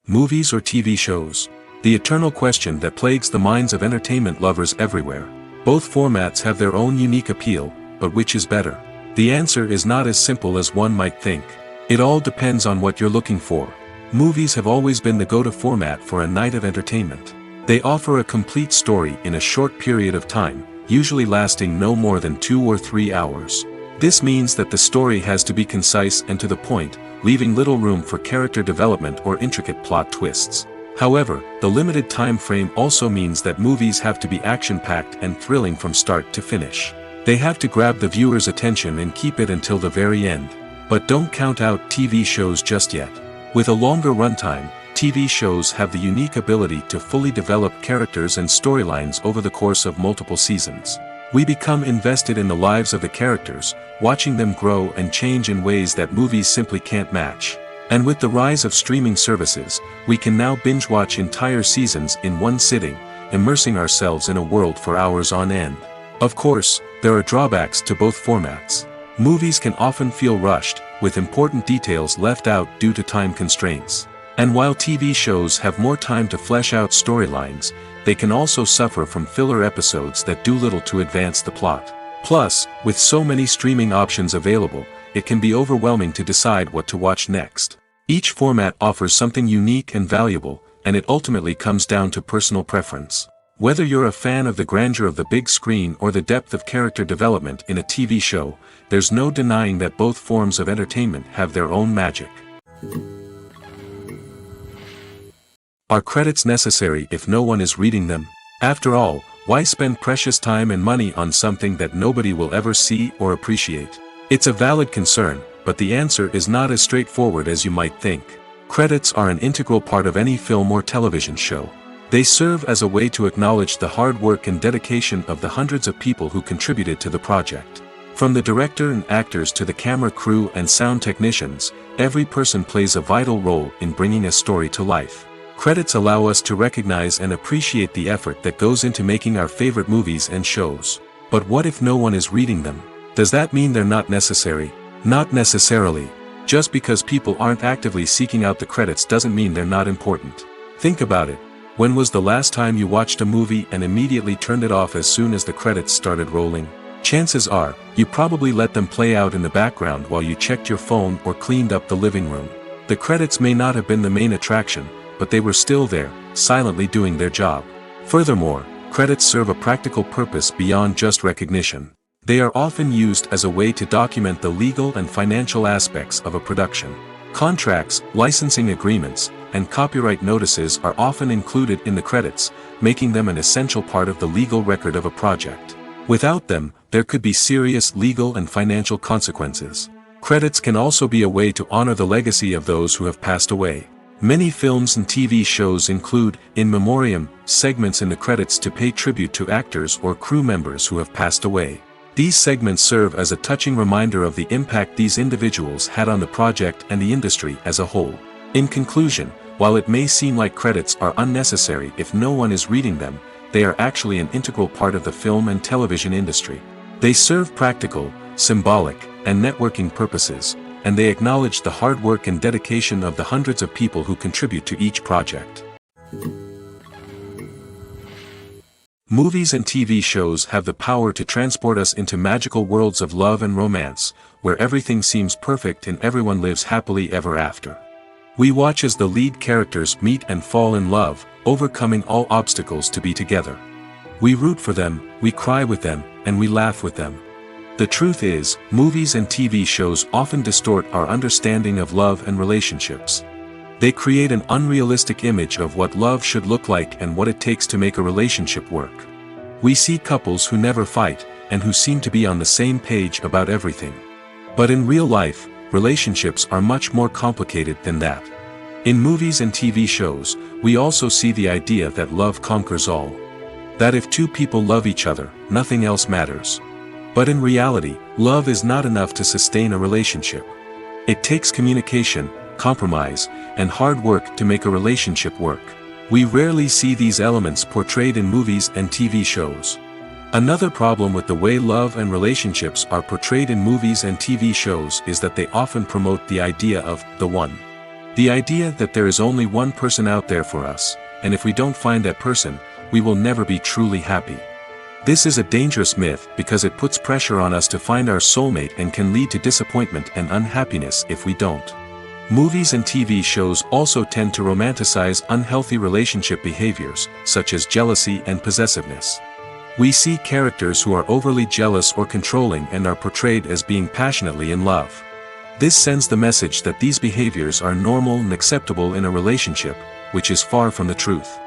Movies or TV shows? The eternal question that plagues the minds of entertainment lovers everywhere. Both formats have their own unique appeal, but which is better? The answer is not as simple as one might think. It all depends on what you're looking for. Movies have always been the go-to format for a night of entertainment. They offer a complete story in a short period of time, usually lasting no more than 2 or 3 hours. This means that the story has to be concise and to the point, leaving little room for character development or intricate plot twists. However, the limited time frame also means that movies have to be action-packed and thrilling from start to finish. They have to grab the viewer's attention and keep it until the very end. But don't count out TV shows just yet. With a longer runtime, TV shows have the unique ability to fully develop characters and storylines over the course of multiple seasons. We become invested in the lives of the characters, watching them grow and change in ways that movies simply can't match. And with the rise of streaming services, we can now binge-watch entire seasons in one sitting, immersing ourselves in a world for hours on end. Of course, there are drawbacks to both formats. Movies can often feel rushed, with important details left out due to time constraints. And while TV shows have more time to flesh out storylines, they can also suffer from filler episodes that do little to advance the plot. Plus, with so many streaming options available, it can be overwhelming to decide what to watch next. Each format offers something unique and valuable, and it ultimately comes down to personal preference. Whether you're a fan of the grandeur of the big screen or the depth of character development in a TV show, there's no denying that both forms of entertainment have their own magic. Are credits necessary if no one is reading them? After all, why spend precious time and money on something that nobody will ever see or appreciate? It's a valid concern, but the answer is not as straightforward as you might think. Credits are an integral part of any film or television show. They serve as a way to acknowledge the hard work and dedication of the hundreds of people who contributed to the project. From the director and actors to the camera crew and sound technicians, every person plays a vital role in bringing a story to life. Credits allow us to recognize and appreciate the effort that goes into making our favorite movies and shows. But what if no one is reading them? Does that mean they're not necessary? Not necessarily. Just because people aren't actively seeking out the credits doesn't mean they're not important. Think about it. When was the last time you watched a movie and immediately turned it off as soon as the credits started rolling? Chances are, you probably let them play out in the background while you checked your phone or cleaned up the living room. The credits may not have been the main attraction, but they were still there, silently doing their job. Furthermore, credits serve a practical purpose beyond just recognition. They are often used as a way to document the legal and financial aspects of a production. Contracts, licensing agreements, and copyright notices are often included in the credits, making them an essential part of the legal record of a project. Without them, there could be serious legal and financial consequences. Credits can also be a way to honor the legacy of those who have passed away. Many films and TV shows include, in memoriam, segments in the credits to pay tribute to actors or crew members who have passed away. These segments serve as a touching reminder of the impact these individuals had on the project and the industry as a whole. In conclusion, while it may seem like credits are unnecessary if no one is reading them, they are actually an integral part of the film and television industry. They serve practical, symbolic, and networking purposes, and they acknowledge the hard work and dedication of the hundreds of people who contribute to each project. Movies and TV shows have the power to transport us into magical worlds of love and romance, where everything seems perfect and everyone lives happily ever after. We watch as the lead characters meet and fall in love, overcoming all obstacles to be together. We root for them, we cry with them, and we laugh with them. The truth is, movies and TV shows often distort our understanding of love and relationships. They create an unrealistic image of what love should look like and what it takes to make a relationship work. We see couples who never fight, and who seem to be on the same page about everything. But in real life, relationships are much more complicated than that. In movies and TV shows, we also see the idea that love conquers all. That if two people love each other, nothing else matters. But in reality, love is not enough to sustain a relationship. It takes communication, compromise, and hard work to make a relationship work. We rarely see these elements portrayed in movies and TV shows. Another problem with the way love and relationships are portrayed in movies and TV shows is that they often promote the idea of the one. The idea that there is only one person out there for us, and if we don't find that person, we will never be truly happy. This is a dangerous myth because it puts pressure on us to find our soulmate and can lead to disappointment and unhappiness if we don't. Movies and TV shows also tend to romanticize unhealthy relationship behaviors, such as jealousy and possessiveness. We see characters who are overly jealous or controlling and are portrayed as being passionately in love. This sends the message that these behaviors are normal and acceptable in a relationship, which is far from the truth.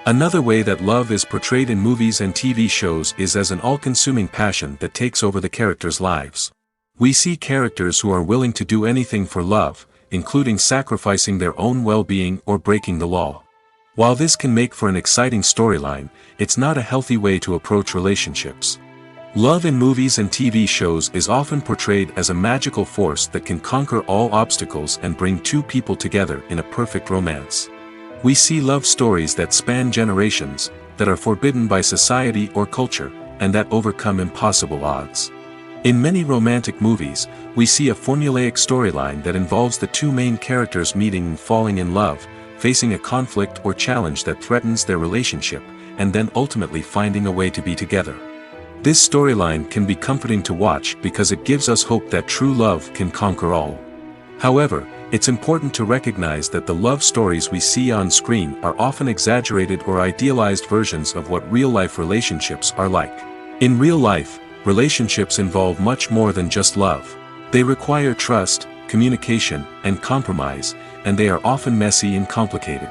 Another way that love is portrayed in movies and TV shows is as an all-consuming passion that takes over the characters' lives. We see characters who are willing to do anything for love, including sacrificing their own well-being or breaking the law. While this can make for an exciting storyline, it's not a healthy way to approach relationships. Love in movies and TV shows is often portrayed as a magical force that can conquer all obstacles and bring two people together in a perfect romance. We see love stories that span generations, that are forbidden by society or culture, and that overcome impossible odds. In many romantic movies, we see a formulaic storyline that involves the two main characters meeting and falling in love, facing a conflict or challenge that threatens their relationship, and then ultimately finding a way to be together. This storyline can be comforting to watch because it gives us hope that true love can conquer all. However, it's important to recognize that the love stories we see on screen are often exaggerated or idealized versions of what real-life relationships are like. In real life, relationships involve much more than just love. They require trust, communication, and compromise, and they are often messy and complicated.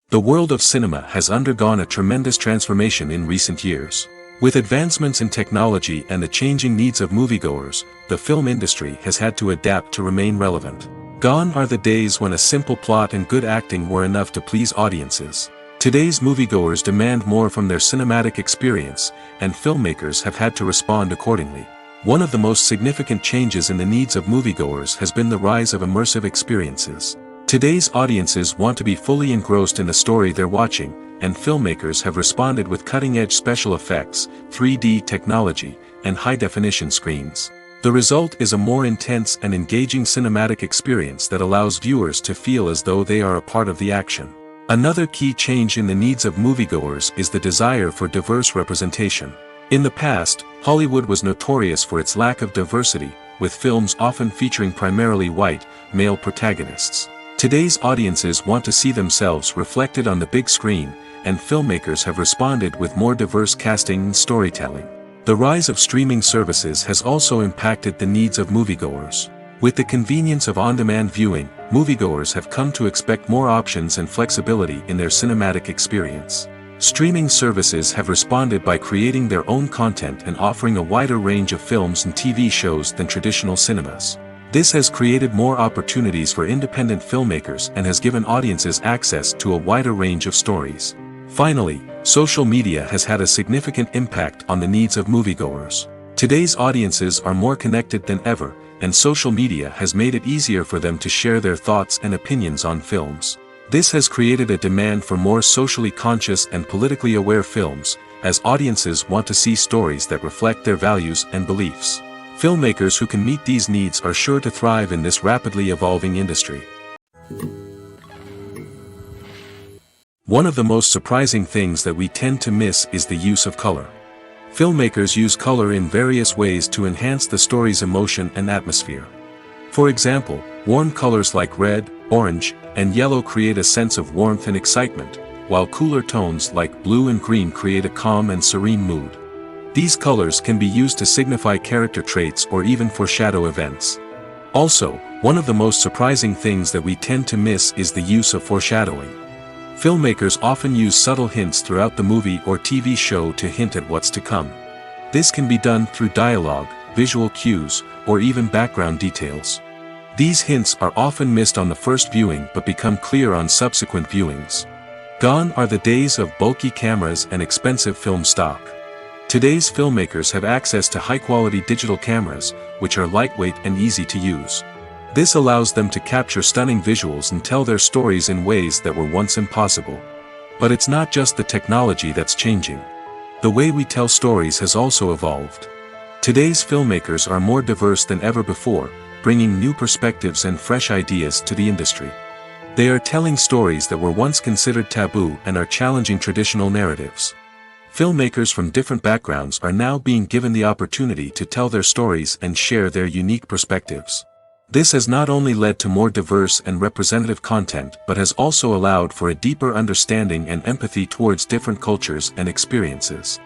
The world of cinema has undergone a tremendous transformation in recent years. With advancements in technology and the changing needs of moviegoers, the film industry has had to adapt to remain relevant. Gone are the days when a simple plot and good acting were enough to please audiences. Today's moviegoers demand more from their cinematic experience, and filmmakers have had to respond accordingly. One of the most significant changes in the needs of moviegoers has been the rise of immersive experiences. Today's audiences want to be fully engrossed in the story they're watching, and filmmakers have responded with cutting-edge special effects, 3D technology, and high-definition screens. The result is a more intense and engaging cinematic experience that allows viewers to feel as though they are a part of the action. Another key change in the needs of moviegoers is the desire for diverse representation. In the past, Hollywood was notorious for its lack of diversity, with films often featuring primarily white, male protagonists. Today's audiences want to see themselves reflected on the big screen, and filmmakers have responded with more diverse casting and storytelling. The rise of streaming services has also impacted the needs of moviegoers. With the convenience of on-demand viewing, moviegoers have come to expect more options and flexibility in their cinematic experience. Streaming services have responded by creating their own content and offering a wider range of films and TV shows than traditional cinemas. This has created more opportunities for independent filmmakers and has given audiences access to a wider range of stories. Finally, social media has had a significant impact on the needs of moviegoers. Today's audiences are more connected than ever, and social media has made it easier for them to share their thoughts and opinions on films. This has created a demand for more socially conscious and politically aware films, as audiences want to see stories that reflect their values and beliefs. Filmmakers who can meet these needs are sure to thrive in this rapidly evolving industry. One of the most surprising things that we tend to miss is the use of color. Filmmakers use color in various ways to enhance the story's emotion and atmosphere. For example, warm colors like red, orange, and yellow create a sense of warmth and excitement, while cooler tones like blue and green create a calm and serene mood. These colors can be used to signify character traits or even foreshadow events. Also, one of the most surprising things that we tend to miss is the use of foreshadowing. Filmmakers often use subtle hints throughout the movie or TV show to hint at what's to come. This can be done through dialogue, visual cues, or even background details. These hints are often missed on the first viewing but become clear on subsequent viewings. Gone are the days of bulky cameras and expensive film stock. Today's filmmakers have access to high-quality digital cameras, which are lightweight and easy to use. This allows them to capture stunning visuals and tell their stories in ways that were once impossible. But it's not just the technology that's changing. The way we tell stories has also evolved. Today's filmmakers are more diverse than ever before, bringing new perspectives and fresh ideas to the industry. They are telling stories that were once considered taboo and are challenging traditional narratives. Filmmakers from different backgrounds are now being given the opportunity to tell their stories and share their unique perspectives. This has not only led to more diverse and representative content but has also allowed for a deeper understanding and empathy towards different cultures and experiences.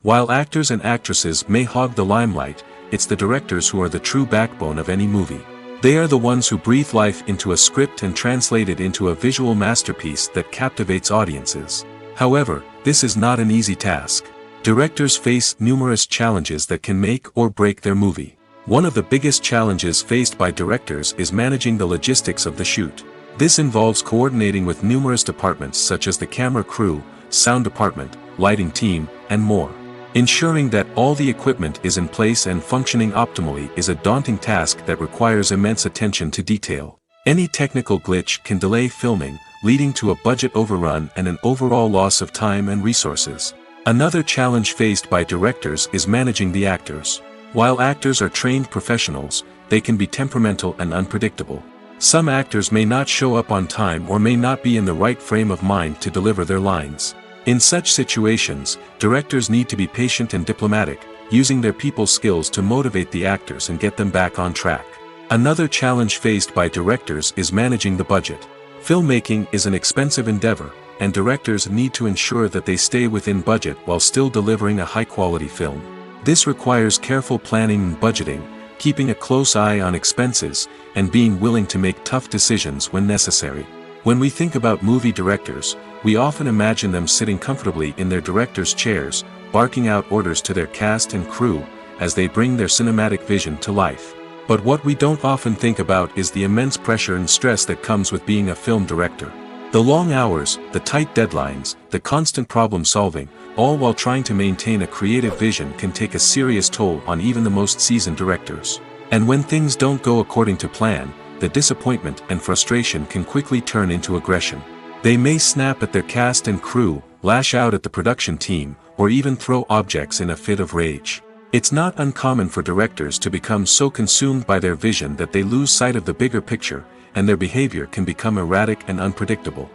While actors and actresses may hog the limelight, it's the directors who are the true backbone of any movie. They are the ones who breathe life into a script and translate it into a visual masterpiece that captivates audiences. However, this is not an easy task. Directors face numerous challenges that can make or break their movie. One of the biggest challenges faced by directors is managing the logistics of the shoot. This involves coordinating with numerous departments such as the camera crew, sound department, lighting team, and more. Ensuring that all the equipment is in place and functioning optimally is a daunting task that requires immense attention to detail. Any technical glitch can delay filming, leading to a budget overrun and an overall loss of time and resources. Another challenge faced by directors is managing the actors. While actors are trained professionals, they can be temperamental and unpredictable. Some actors may not show up on time or may not be in the right frame of mind to deliver their lines. In such situations, directors need to be patient and diplomatic, using their people skills to motivate the actors and get them back on track. Another challenge faced by directors is managing the budget. Filmmaking is an expensive endeavor, and directors need to ensure that they stay within budget while still delivering a high-quality film. This requires careful planning and budgeting, keeping a close eye on expenses, and being willing to make tough decisions when necessary. When we think about movie directors, we often imagine them sitting comfortably in their director's chairs, barking out orders to their cast and crew, as they bring their cinematic vision to life. But what we don't often think about is the immense pressure and stress that comes with being a film director. The long hours, the tight deadlines, the constant problem solving, all while trying to maintain a creative vision can take a serious toll on even the most seasoned directors. And when things don't go according to plan, the disappointment and frustration can quickly turn into aggression. They may snap at their cast and crew, lash out at the production team, or even throw objects in a fit of rage. It's not uncommon for directors to become so consumed by their vision that they lose sight of the bigger picture, and their behavior can become erratic and unpredictable.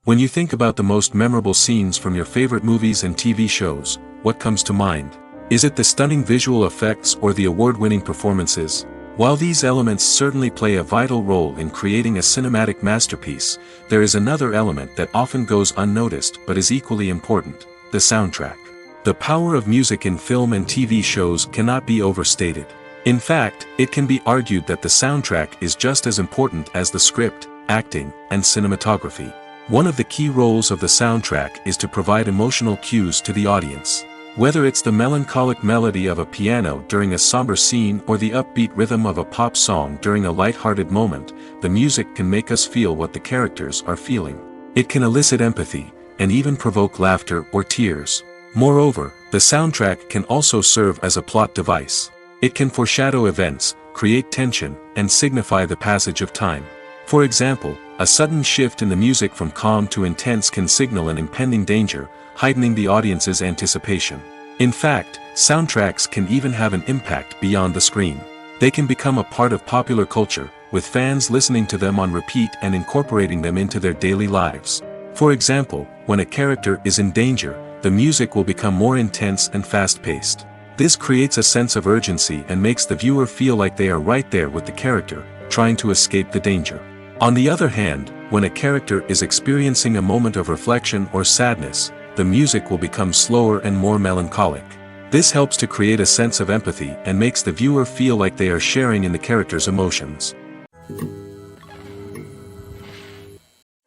When you think about the most memorable scenes from your favorite movies and TV shows, what comes to mind? Is it the stunning visual effects or the award-winning performances? While these elements certainly play a vital role in creating a cinematic masterpiece, there is another element that often goes unnoticed but is equally important: the soundtrack. The power of music in film and TV shows cannot be overstated. In fact, it can be argued that the soundtrack is just as important as the script, acting, and cinematography. One of the key roles of the soundtrack is to provide emotional cues to the audience. Whether it's the melancholic melody of a piano during a somber scene or the upbeat rhythm of a pop song during a light-hearted moment, the music can make us feel what the characters are feeling. It can elicit empathy, and even provoke laughter or tears. Moreover, the soundtrack can also serve as a plot device. It can foreshadow events, create tension, and signify the passage of time. For example, a sudden shift in the music from calm to intense can signal an impending danger, heightening the audience's anticipation. In fact, soundtracks can even have an impact beyond the screen. They can become a part of popular culture, with fans listening to them on repeat and incorporating them into their daily lives. For example, when a character is in danger, the music will become more intense and fast-paced. This creates a sense of urgency and makes the viewer feel like they are right there with the character, trying to escape the danger. On the other hand, when a character is experiencing a moment of reflection or sadness, the music will become slower and more melancholic. This helps to create a sense of empathy and makes the viewer feel like they are sharing in the character's emotions.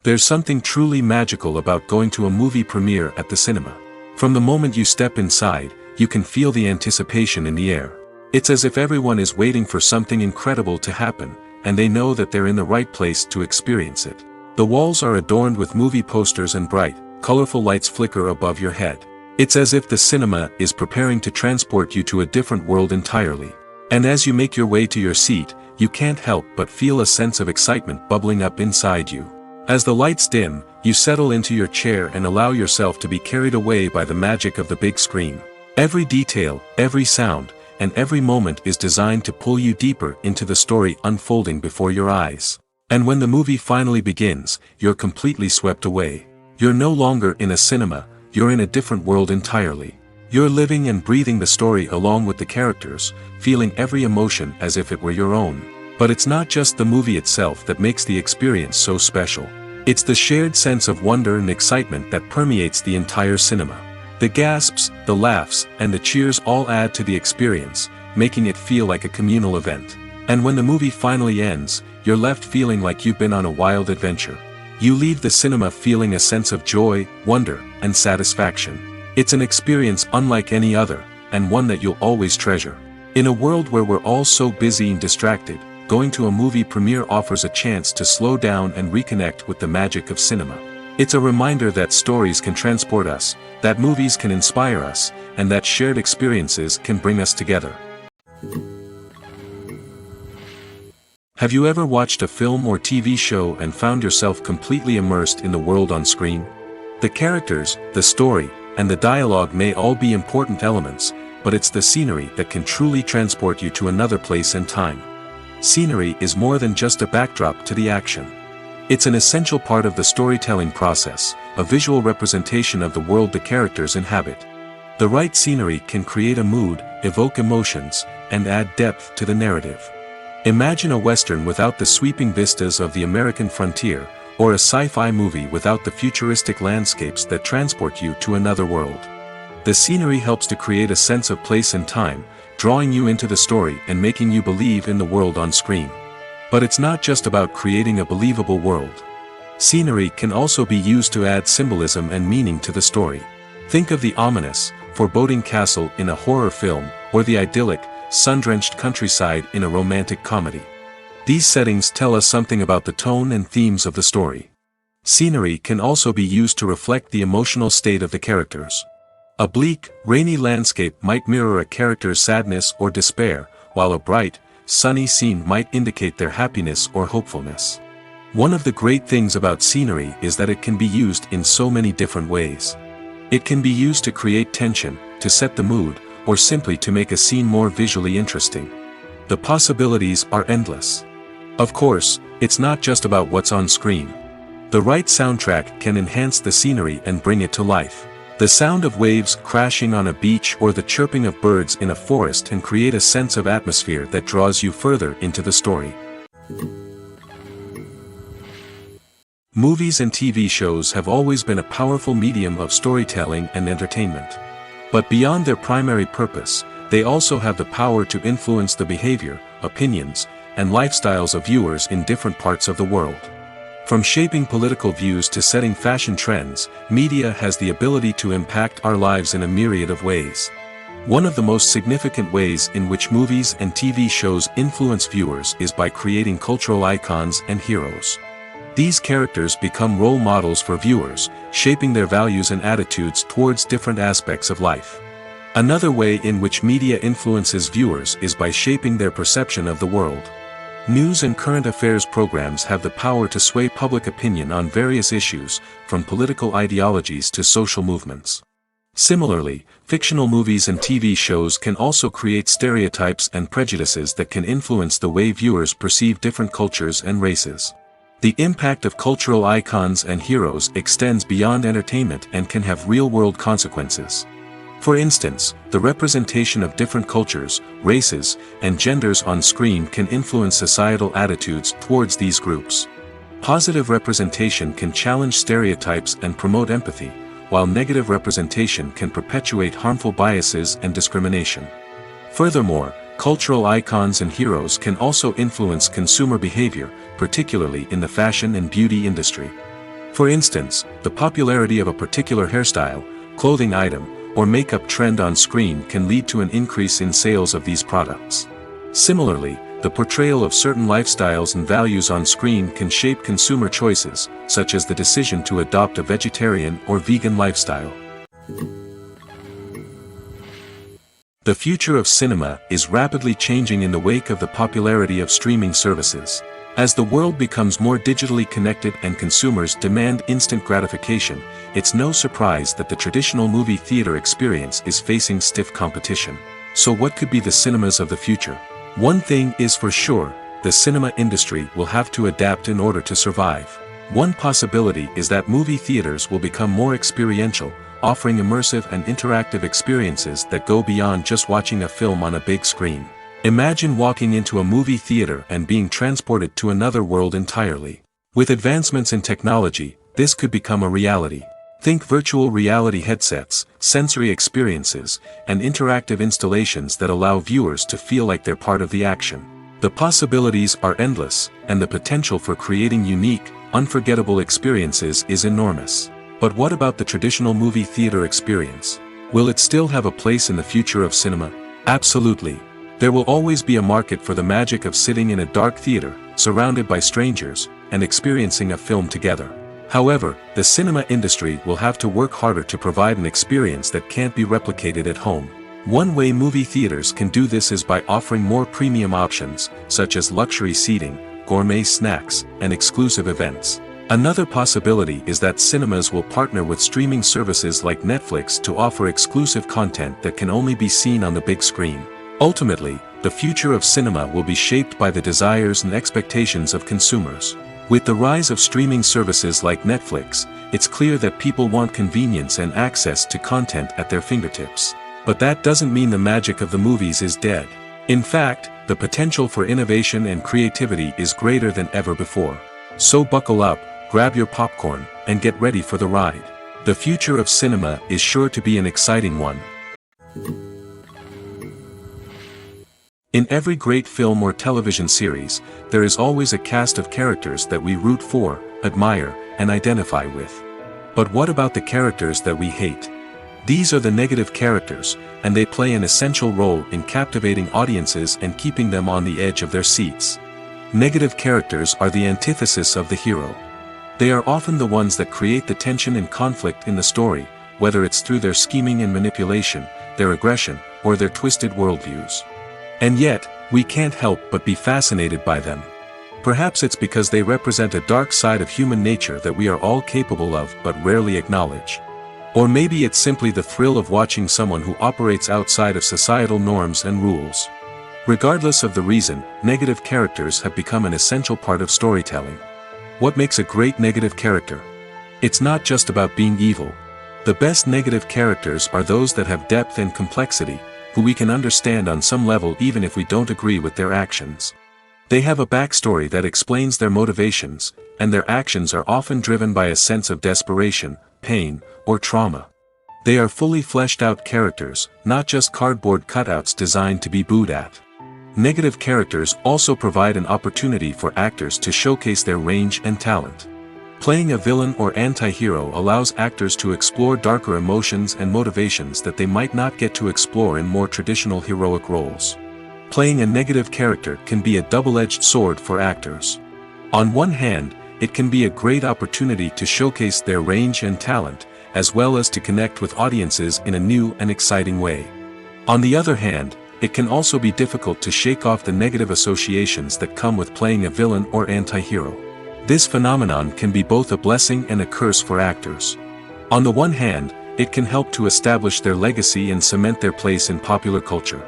There's something truly magical about going to a movie premiere at the cinema. From the moment you step inside, you can feel the anticipation in the air. It's as if everyone is waiting for something incredible to happen, and they know that they're in the right place to experience it. The walls are adorned with movie posters and bright, colorful lights flicker above your head. It's as if the cinema is preparing to transport you to a different world entirely. And as you make your way to your seat, you can't help but feel a sense of excitement bubbling up inside you. As the lights dim, you settle into your chair and allow yourself to be carried away by the magic of the big screen. Every detail, every sound, and every moment is designed to pull you deeper into the story unfolding before your eyes. And when the movie finally begins, you're completely swept away. You're no longer in a cinema, you're in a different world entirely. You're living and breathing the story along with the characters, feeling every emotion as if it were your own. But it's not just the movie itself that makes the experience so special. It's the shared sense of wonder and excitement that permeates the entire cinema. The gasps, the laughs, and the cheers all add to the experience, making it feel like a communal event. And when the movie finally ends, you're left feeling like you've been on a wild adventure. You leave the cinema feeling a sense of joy, wonder, and satisfaction. It's an experience unlike any other, and one that you'll always treasure. In a world where we're all so busy and distracted, going to a movie premiere offers a chance to slow down and reconnect with the magic of cinema. It's a reminder that stories can transport us, that movies can inspire us, and that shared experiences can bring us together. Have you ever watched a film or TV show and found yourself completely immersed in the world on screen? The characters, the story, and the dialogue may all be important elements, but it's the scenery that can truly transport you to another place and time. Scenery is more than just a backdrop to the action. It's an essential part of the storytelling process, a visual representation of the world the characters inhabit. The right scenery can create a mood, evoke emotions, and add depth to the narrative. Imagine a Western without the sweeping vistas of the American frontier, or a sci-fi movie without the futuristic landscapes that transport you to another world. The scenery helps to create a sense of place and time, drawing you into the story and making you believe in the world on screen. But it's not just about creating a believable world. Scenery can also be used to add symbolism and meaning to the story. Think of the ominous, foreboding castle in a horror film, or the idyllic, sun-drenched countryside in a romantic comedy. These settings tell us something about the tone and themes of the story. Scenery can also be used to reflect the emotional state of the characters. A bleak, rainy landscape might mirror a character's sadness or despair, while a bright, sunny scene might indicate their happiness or hopefulness. One of the great things about scenery is that it can be used in so many different ways. It can be used to create tension, to set the mood, or simply to make a scene more visually interesting. The possibilities are endless. Of course, it's not just about what's on screen. The right soundtrack can enhance the scenery and bring it to life. The sound of waves crashing on a beach or the chirping of birds in a forest can create a sense of atmosphere that draws you further into the story. Movies and TV shows have always been a powerful medium of storytelling and entertainment. But beyond their primary purpose, they also have the power to influence the behavior, opinions, and lifestyles of viewers in different parts of the world. From shaping political views to setting fashion trends, media has the ability to impact our lives in a myriad of ways. One of the most significant ways in which movies and TV shows influence viewers is by creating cultural icons and heroes. These characters become role models for viewers, shaping their values and attitudes towards different aspects of life. Another way in which media influences viewers is by shaping their perception of the world. News and current affairs programs have the power to sway public opinion on various issues, from political ideologies to social movements. Similarly, fictional movies and TV shows can also create stereotypes and prejudices that can influence the way viewers perceive different cultures and races. The impact of cultural icons and heroes extends beyond entertainment and can have real-world consequences. For instance, the representation of different cultures, races, and genders on screen can influence societal attitudes towards these groups. Positive representation can challenge stereotypes and promote empathy, while negative representation can perpetuate harmful biases and discrimination. Furthermore, cultural icons and heroes can also influence consumer behavior, particularly in the fashion and beauty industry. For instance, the popularity of a particular hairstyle, clothing item, or makeup trend on screen can lead to an increase in sales of these products. Similarly, the portrayal of certain lifestyles and values on screen can shape consumer choices, such as the decision to adopt a vegetarian or vegan lifestyle. The future of cinema is rapidly changing in the wake of the popularity of streaming services. As the world becomes more digitally connected and consumers demand instant gratification, it's no surprise that the traditional movie theater experience is facing stiff competition. So what could be the cinemas of the future? One thing is for sure, the cinema industry will have to adapt in order to survive. One possibility is that movie theaters will become more experiential, offering immersive and interactive experiences that go beyond just watching a film on a big screen. Imagine walking into a movie theater and being transported to another world entirely. With advancements in technology, this could become a reality. Think virtual reality headsets, sensory experiences, and interactive installations that allow viewers to feel like they're part of the action. The possibilities are endless, and the potential for creating unique, unforgettable experiences is enormous. But what about the traditional movie theater experience? Will it still have a place in the future of cinema? Absolutely. There will always be a market for the magic of sitting in a dark theater, surrounded by strangers, and experiencing a film together. However, the cinema industry will have to work harder to provide an experience that can't be replicated at home. One way movie theaters can do this is by offering more premium options, such as luxury seating, gourmet snacks, and exclusive events. Another possibility is that cinemas will partner with streaming services like Netflix to offer exclusive content that can only be seen on the big screen. Ultimately, the future of cinema will be shaped by the desires and expectations of consumers. With the rise of streaming services like Netflix, it's clear that people want convenience and access to content at their fingertips. But that doesn't mean the magic of the movies is dead. In fact, the potential for innovation and creativity is greater than ever before. So buckle up, grab your popcorn, and get ready for the ride. The future of cinema is sure to be an exciting one. In every great film or television series, there is always a cast of characters that we root for, admire, and identify with. But what about the characters that we hate? These are the negative characters, and they play an essential role in captivating audiences and keeping them on the edge of their seats. Negative characters are the antithesis of the hero. They are often the ones that create the tension and conflict in the story, whether it's through their scheming and manipulation, their aggression, or their twisted worldviews. And yet, we can't help but be fascinated by them. Perhaps it's because they represent a dark side of human nature that we are all capable of but rarely acknowledge. Or maybe it's simply the thrill of watching someone who operates outside of societal norms and rules. Regardless of the reason, negative characters have become an essential part of storytelling. What makes a great negative character? It's not just about being evil. The best negative characters are those that have depth and complexity, who we can understand on some level even if we don't agree with their actions. They have a backstory that explains their motivations, and their actions are often driven by a sense of desperation, pain, or trauma. They are fully fleshed out characters, not just cardboard cutouts designed to be booed at. Negative characters also provide an opportunity for actors to showcase their range and talent. Playing a villain or anti-hero allows actors to explore darker emotions and motivations that they might not get to explore in more traditional heroic roles. Playing a negative character can be a double-edged sword for actors. On one hand, it can be a great opportunity to showcase their range and talent, as well as to connect with audiences in a new and exciting way. On the other hand, it can also be difficult to shake off the negative associations that come with playing a villain or anti-hero. This phenomenon can be both a blessing and a curse for actors. On the one hand, it can help to establish their legacy and cement their place in popular culture.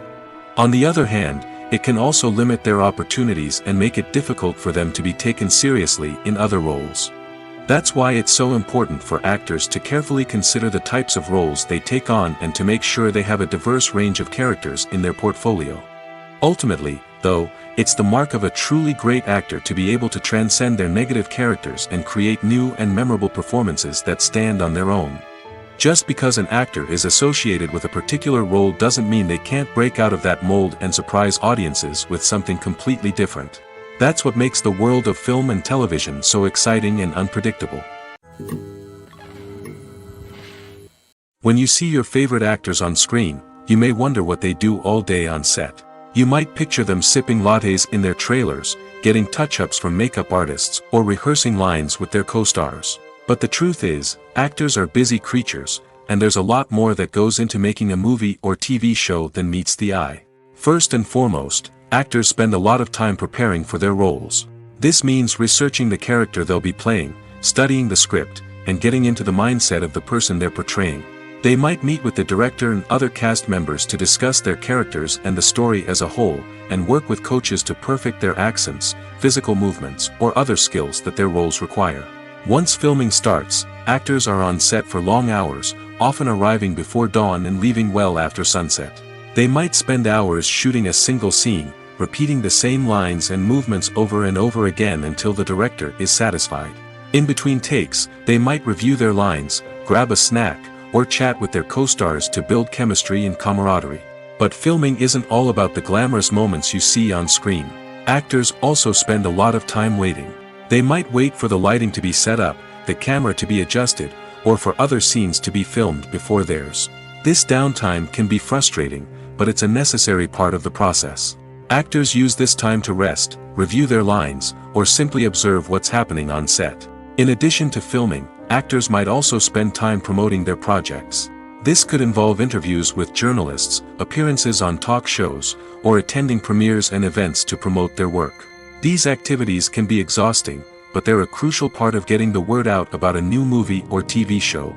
On the other hand, it can also limit their opportunities and make it difficult for them to be taken seriously in other roles. That's why it's so important for actors to carefully consider the types of roles they take on and to make sure they have a diverse range of characters in their portfolio. Ultimately, though, it's the mark of a truly great actor to be able to transcend their negative characters and create new and memorable performances that stand on their own. Just because an actor is associated with a particular role doesn't mean they can't break out of that mold and surprise audiences with something completely different. That's what makes the world of film and television so exciting and unpredictable. When you see your favorite actors on screen, you may wonder what they do all day on set. You might picture them sipping lattes in their trailers, getting touch-ups from makeup artists, or rehearsing lines with their co-stars. But the truth is, actors are busy creatures, and there's a lot more that goes into making a movie or TV show than meets the eye. First and foremost, actors spend a lot of time preparing for their roles. This means researching the character they'll be playing, studying the script, and getting into the mindset of the person they're portraying. They might meet with the director and other cast members to discuss their characters and the story as a whole, and work with coaches to perfect their accents, physical movements, or other skills that their roles require. Once filming starts, actors are on set for long hours, often arriving before dawn and leaving well after sunset. They might spend hours shooting a single scene, repeating the same lines and movements over and over again until the director is satisfied. In between takes, they might review their lines, grab a snack, or chat with their co-stars to build chemistry and camaraderie. But filming isn't all about the glamorous moments you see on screen. Actors also spend a lot of time waiting. They might wait for the lighting to be set up, the camera to be adjusted, or for other scenes to be filmed before theirs. This downtime can be frustrating, but it's a necessary part of the process. Actors use this time to rest, review their lines, or simply observe what's happening on set. In addition to filming, actors might also spend time promoting their projects. This could involve interviews with journalists, appearances on talk shows, or attending premieres and events to promote their work. These activities can be exhausting, but they're a crucial part of getting the word out about a new movie or TV show.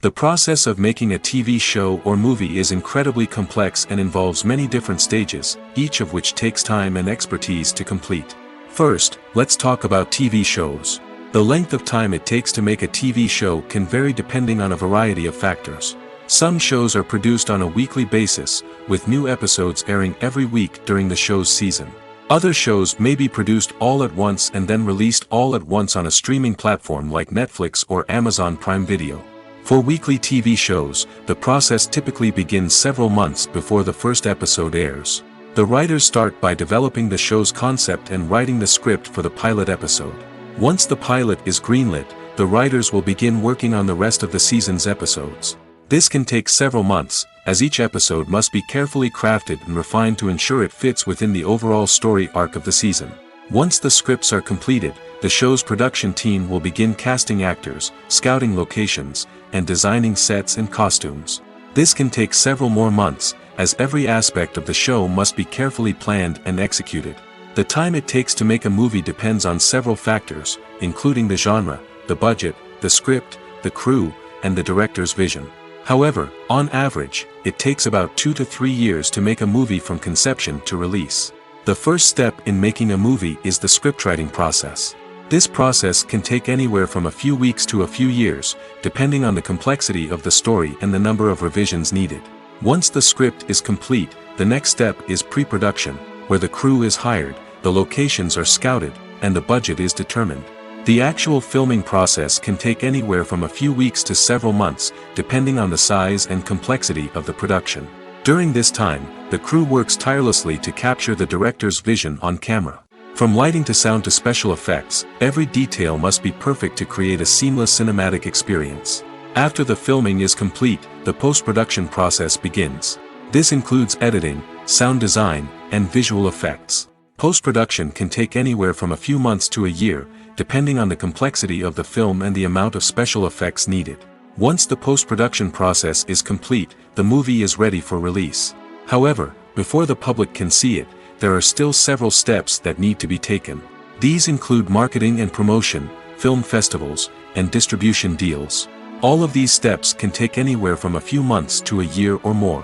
The process of making a TV show or movie is incredibly complex and involves many different stages, each of which takes time and expertise to complete. First, let's talk about TV shows. The length of time it takes to make a TV show can vary depending on a variety of factors. Some shows are produced on a weekly basis, with new episodes airing every week during the show's season. Other shows may be produced all at once and then released all at once on a streaming platform like Netflix or Amazon Prime Video. For weekly TV shows, the process typically begins several months before the first episode airs. The writers start by developing the show's concept and writing the script for the pilot episode. Once the pilot is greenlit, the writers will begin working on the rest of the season's episodes. This can take several months, as each episode must be carefully crafted and refined to ensure it fits within the overall story arc of the season. Once the scripts are completed, the show's production team will begin casting actors, scouting locations, and designing sets and costumes. This can take several more months, as every aspect of the show must be carefully planned and executed. The time it takes to make a movie depends on several factors, including the genre, the budget, the script, the crew, and the director's vision. However, on average, it takes about 2 to 3 years to make a movie from conception to release. The first step in making a movie is the scriptwriting process. This process can take anywhere from a few weeks to a few years, depending on the complexity of the story and the number of revisions needed. Once the script is complete, the next step is pre-production, where the crew is hired, the locations are scouted, and the budget is determined. The actual filming process can take anywhere from a few weeks to several months, depending on the size and complexity of the production. During this time, the crew works tirelessly to capture the director's vision on camera. From lighting to sound to special effects, every detail must be perfect to create a seamless cinematic experience. After the filming is complete, the post-production process begins. This includes editing, sound design, and visual effects. Post-production can take anywhere from a few months to a year, depending on the complexity of the film and the amount of special effects needed. Once the post-production process is complete, the movie is ready for release. However, before the public can see it, there are still several steps that need to be taken. These include marketing and promotion, film festivals, and distribution deals. All of these steps can take anywhere from a few months to a year or more.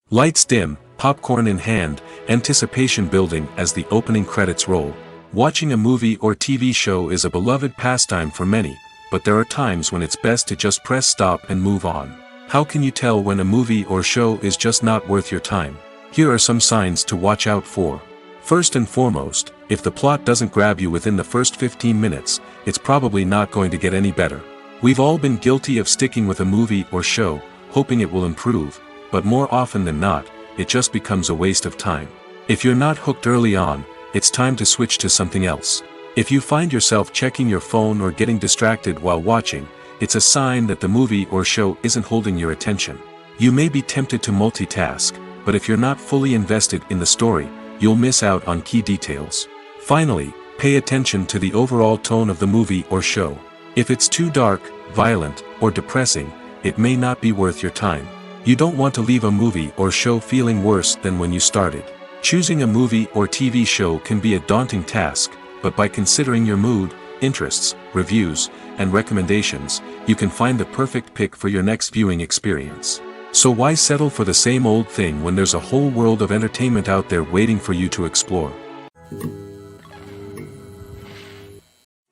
Lights dim, popcorn in hand, anticipation building as the opening credits roll. Watching a movie or TV show is a beloved pastime for many, but there are times when it's best to just press stop and move on. How can you tell when a movie or show is just not worth your time? Here are some signs to watch out for. First and foremost, if the plot doesn't grab you within the first 15 minutes, it's probably not going to get any better. We've all been guilty of sticking with a movie or show, hoping it will improve, but more often than not, it just becomes a waste of time. If you're not hooked early on, it's time to switch to something else. If you find yourself checking your phone or getting distracted while watching, it's a sign that the movie or show isn't holding your attention. You may be tempted to multitask, but if you're not fully invested in the story, you'll miss out on key details. Finally, pay attention to the overall tone of the movie or show. If it's too dark, violent, or depressing, it may not be worth your time. You don't want to leave a movie or show feeling worse than when you started. Choosing a movie or TV show can be a daunting task, but by considering your mood, interests, reviews, and recommendations, you can find the perfect pick for your next viewing experience. So why settle for the same old thing when there's a whole world of entertainment out there waiting for you to explore?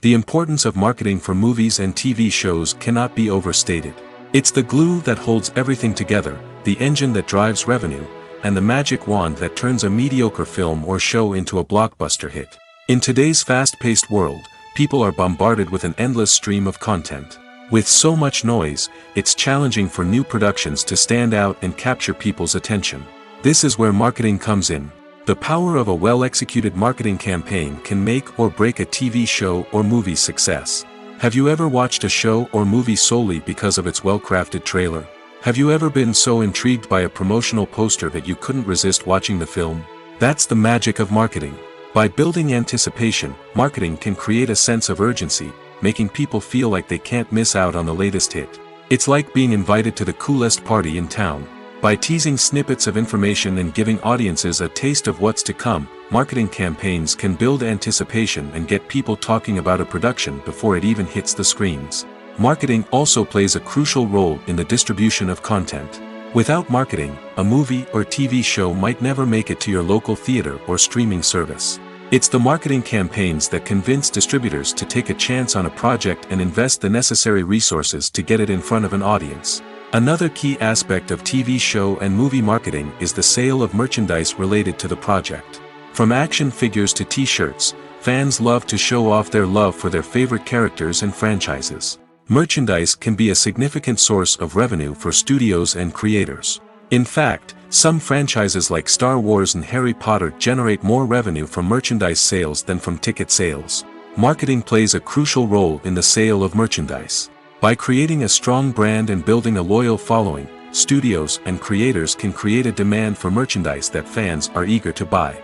The importance of marketing for movies and TV shows cannot be overstated. It's the glue that holds everything together, the engine that drives revenue, and the magic wand that turns a mediocre film or show into a blockbuster hit. In today's fast-paced world, people are bombarded with an endless stream of content. With so much noise, it's challenging for new productions to stand out and capture people's attention. This is where marketing comes in. The power of a well-executed marketing campaign can make or break a TV show or movie's success. Have you ever watched a show or movie solely because of its well-crafted trailer? Have you ever been so intrigued by a promotional poster that you couldn't resist watching the film? That's the magic of marketing. By building anticipation, marketing can create a sense of urgency, making people feel like they can't miss out on the latest hit. It's like being invited to the coolest party in town. By teasing snippets of information and giving audiences a taste of what's to come, marketing campaigns can build anticipation and get people talking about a production before it even hits the screens. Marketing also plays a crucial role in the distribution of content. Without marketing, a movie or TV show might never make it to your local theater or streaming service. It's the marketing campaigns that convince distributors to take a chance on a project and invest the necessary resources to get it in front of an audience. Another key aspect of TV show and movie marketing is the sale of merchandise related to the project. From action figures to t-shirts, fans love to show off their love for their favorite characters and franchises. Merchandise can be a significant source of revenue for studios and creators. In fact, some franchises like Star Wars and Harry Potter generate more revenue from merchandise sales than from ticket sales. Marketing plays a crucial role in the sale of merchandise. By creating a strong brand and building a loyal following, studios and creators can create a demand for merchandise that fans are eager to buy.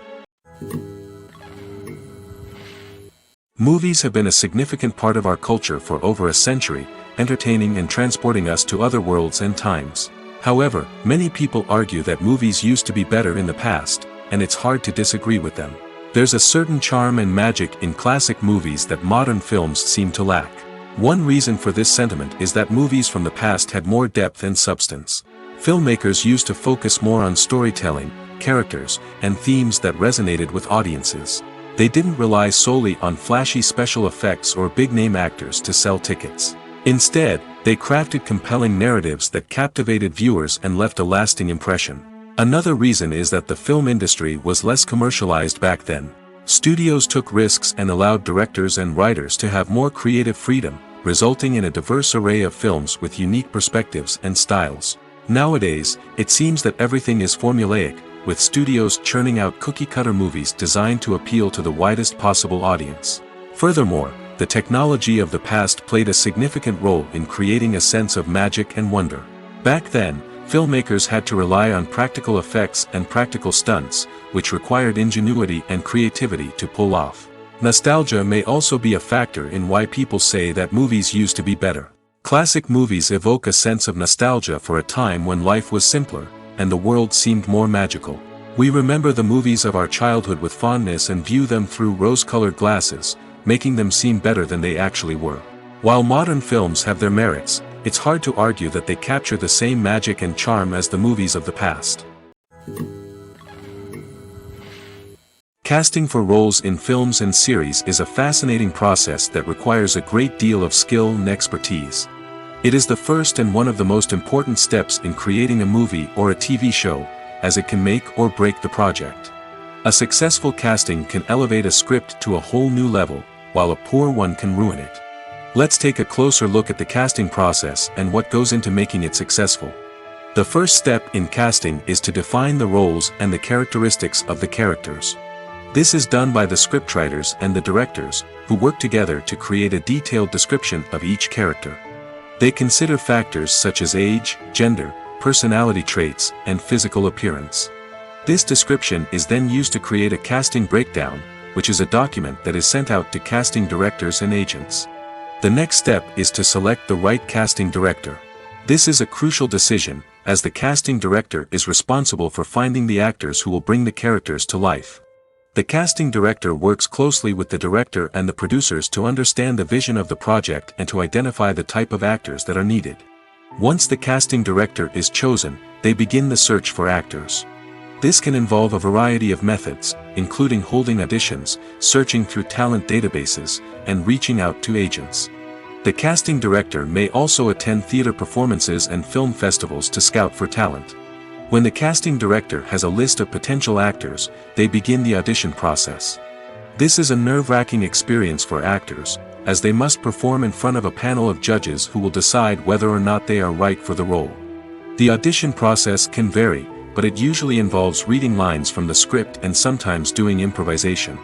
Movies have been a significant part of our culture for over a century, entertaining and transporting us to other worlds and times. However, many people argue that movies used to be better in the past, and it's hard to disagree with them. There's a certain charm and magic in classic movies that modern films seem to lack. One reason for this sentiment is that movies from the past had more depth and substance. Filmmakers used to focus more on storytelling, characters, and themes that resonated with audiences. They didn't rely solely on flashy special effects or big-name actors to sell tickets. Instead, they crafted compelling narratives that captivated viewers and left a lasting impression. Another reason is that the film industry was less commercialized back then. Studios took risks and allowed directors and writers to have more creative freedom, resulting in a diverse array of films with unique perspectives and styles. Nowadays, it seems that everything is formulaic, with studios churning out cookie-cutter movies designed to appeal to the widest possible audience. Furthermore, the technology of the past played a significant role in creating a sense of magic and wonder. Back then, filmmakers had to rely on practical effects and practical stunts, which required ingenuity and creativity to pull off. Nostalgia may also be a factor in why people say that movies used to be better. Classic movies evoke a sense of nostalgia for a time when life was simpler, and the world seemed more magical. We remember the movies of our childhood with fondness and view them through rose-colored glasses, making them seem better than they actually were. While modern films have their merits, it's hard to argue that they capture the same magic and charm as the movies of the past. Casting for roles in films and series is a fascinating process that requires a great deal of skill and expertise. It is the first and one of the most important steps in creating a movie or a TV show, as it can make or break the project. A successful casting can elevate a script to a whole new level, while a poor one can ruin it. Let's take a closer look at the casting process and what goes into making it successful. The first step in casting is to define the roles and the characteristics of the characters. This is done by the scriptwriters and the directors, who work together to create a detailed description of each character. They consider factors such as age, gender, personality traits, and physical appearance. This description is then used to create a casting breakdown, which is a document that is sent out to casting directors and agents. The next step is to select the right casting director. This is a crucial decision, as the casting director is responsible for finding the actors who will bring the characters to life. The casting director works closely with the director and the producers to understand the vision of the project and to identify the type of actors that are needed. Once the casting director is chosen, they begin the search for actors. This can involve a variety of methods, including holding auditions, searching through talent databases, and reaching out to agents. The casting director may also attend theater performances and film festivals to scout for talent. When the casting director has a list of potential actors, they begin the audition process. This is a nerve-wracking experience for actors, as they must perform in front of a panel of judges who will decide whether or not they are right for the role. The audition process can vary, but it usually involves reading lines from the script and sometimes doing improvisation.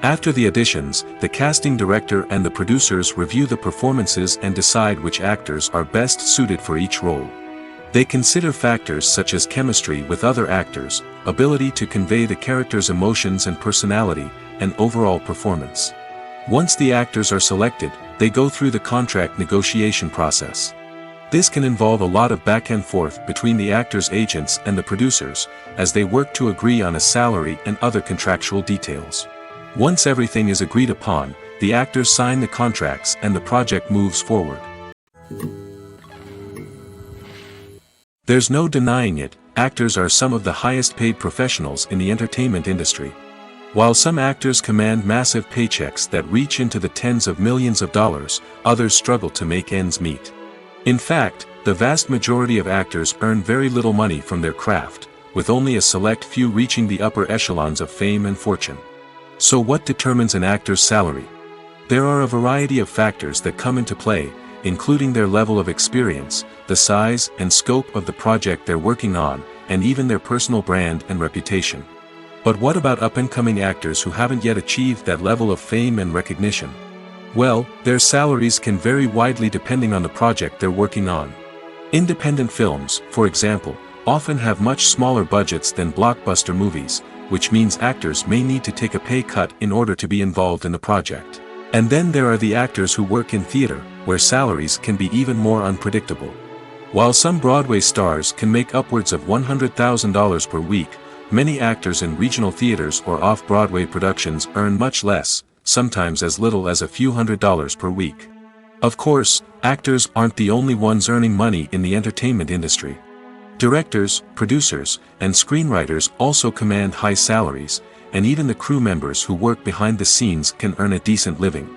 After the auditions, the casting director and the producers review the performances and decide which actors are best suited for each role. They consider factors such as chemistry with other actors, ability to convey the character's emotions and personality, and overall performance. Once the actors are selected, they go through the contract negotiation process. This can involve a lot of back and forth between the actors' agents and the producers, as they work to agree on a salary and other contractual details. Once everything is agreed upon, the actors sign the contracts and the project moves forward. There's no denying it, actors are some of the highest paid professionals in the entertainment industry. While some actors command massive paychecks that reach into the tens of millions of dollars, others struggle to make ends meet. In fact, the vast majority of actors earn very little money from their craft, with only a select few reaching the upper echelons of fame and fortune. So what determines an actor's salary? There are a variety of factors that come into play, including their level of experience, the size and scope of the project they're working on, and even their personal brand and reputation. But what about up-and-coming actors who haven't yet achieved that level of fame and recognition? Well, their salaries can vary widely depending on the project they're working on. Independent films, for example, often have much smaller budgets than blockbuster movies, which means actors may need to take a pay cut in order to be involved in the project. And then there are the actors who work in theater, where salaries can be even more unpredictable. While some Broadway stars can make upwards of $100,000 per week, many actors in regional theaters or off-Broadway productions earn much less, sometimes as little as a few $100s per week. Of course, actors aren't the only ones earning money in the entertainment industry. Directors, producers, and screenwriters also command high salaries, and even the crew members who work behind the scenes can earn a decent living.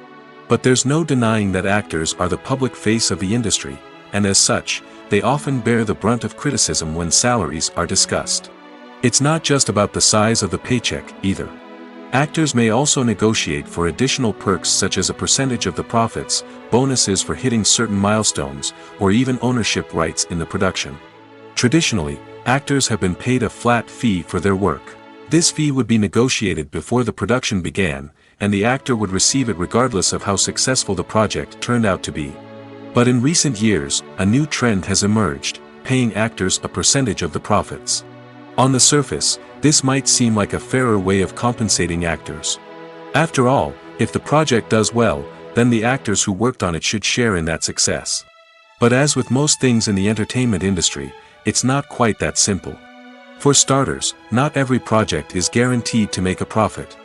But there's no denying that actors are the public face of the industry, and as such, they often bear the brunt of criticism when salaries are discussed. It's not just about the size of the paycheck, either. Actors may also negotiate for additional perks such as a percentage of the profits, bonuses for hitting certain milestones, or even ownership rights in the production. Traditionally, actors have been paid a flat fee for their work. This fee would be negotiated before the production began, and the actor would receive it regardless of how successful the project turned out to be. But in recent years, a new trend has emerged, paying actors a percentage of the profits. On the surface, this might seem like a fairer way of compensating actors. After all, if the project does well, then the actors who worked on it should share in that success. But as with most things in the entertainment industry, it's not quite that simple. For starters, not every project is guaranteed to make a profit.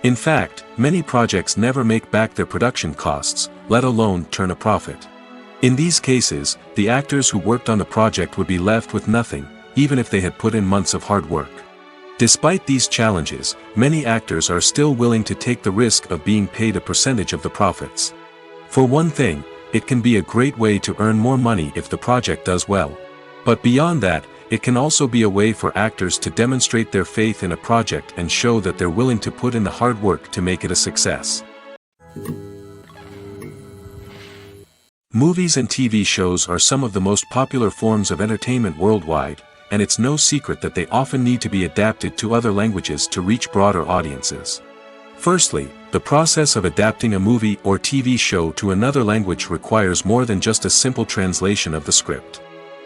In fact, many projects never make back their production costs, let alone turn a profit. In these cases, the actors who worked on the project would be left with nothing, even if they had put in months of hard work. Despite these challenges, many actors are still willing to take the risk of being paid a percentage of the profits. For one thing, it can be a great way to earn more money if the project does well. But beyond that, it can also be a way for actors to demonstrate their faith in a project and show that they're willing to put in the hard work to make it a success. Movies and TV shows are some of the most popular forms of entertainment worldwide, and it's no secret that they often need to be adapted to other languages to reach broader audiences. Firstly, the process of adapting a movie or TV show to another language requires more than just a simple translation of the script.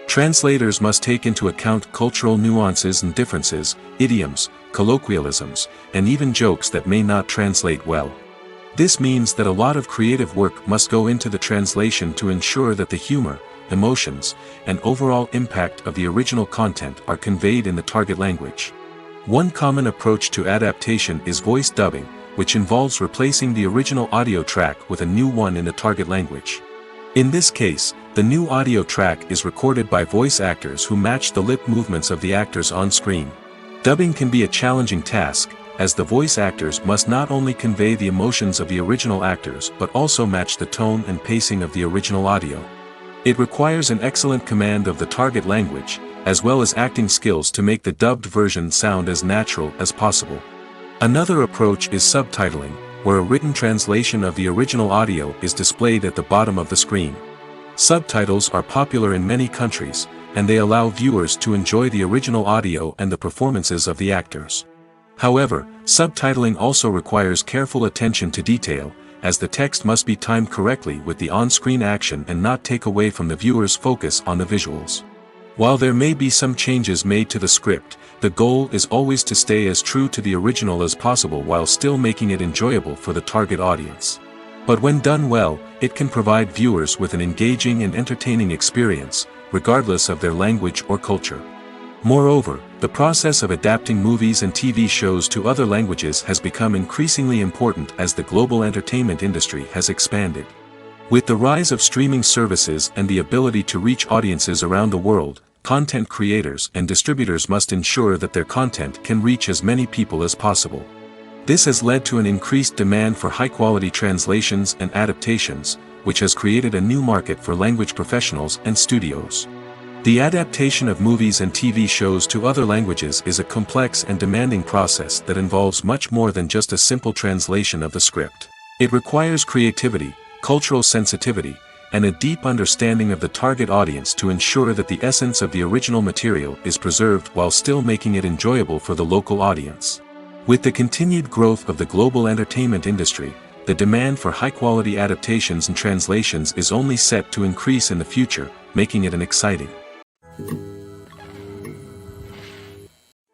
Translators must take into account cultural nuances and differences, idioms, colloquialisms, and even jokes that may not translate well. This means that a lot of creative work must go into the translation to ensure that the humor, emotions, and overall impact of the original content are conveyed in the target language. One common approach to adaptation is voice dubbing, which involves replacing the original audio track with a new one in the target language. In this case, the new audio track is recorded by voice actors who match the lip movements of the actors on screen. Dubbing can be a challenging task, as the voice actors must not only convey the emotions of the original actors but also match the tone and pacing of the original audio. It requires an excellent command of the target language, as well as acting skills to make the dubbed version sound as natural as possible. Another approach is subtitling, where a written translation of the original audio is displayed at the bottom of the screen. Subtitles are popular in many countries, and they allow viewers to enjoy the original audio and the performances of the actors. However, subtitling also requires careful attention to detail, as the text must be timed correctly with the on-screen action and not take away from the viewer's focus on the visuals. While there may be some changes made to the script, the goal is always to stay as true to the original as possible while still making it enjoyable for the target audience. But when done well, it can provide viewers with an engaging and entertaining experience, regardless of their language or culture. Moreover, the process of adapting movies and TV shows to other languages has become increasingly important as the global entertainment industry has expanded. With the rise of streaming services and the ability to reach audiences around the world, content creators and distributors must ensure that their content can reach as many people as possible. This has led to an increased demand for high-quality translations and adaptations, which has created a new market for language professionals and studios. The adaptation of movies and TV shows to other languages is a complex and demanding process that involves much more than just a simple translation of the script. It requires creativity, cultural sensitivity, and a deep understanding of the target audience to ensure that the essence of the original material is preserved while still making it enjoyable for the local audience. With the continued growth of the global entertainment industry, the demand for high-quality adaptations and translations is only set to increase in the future, making it an exciting.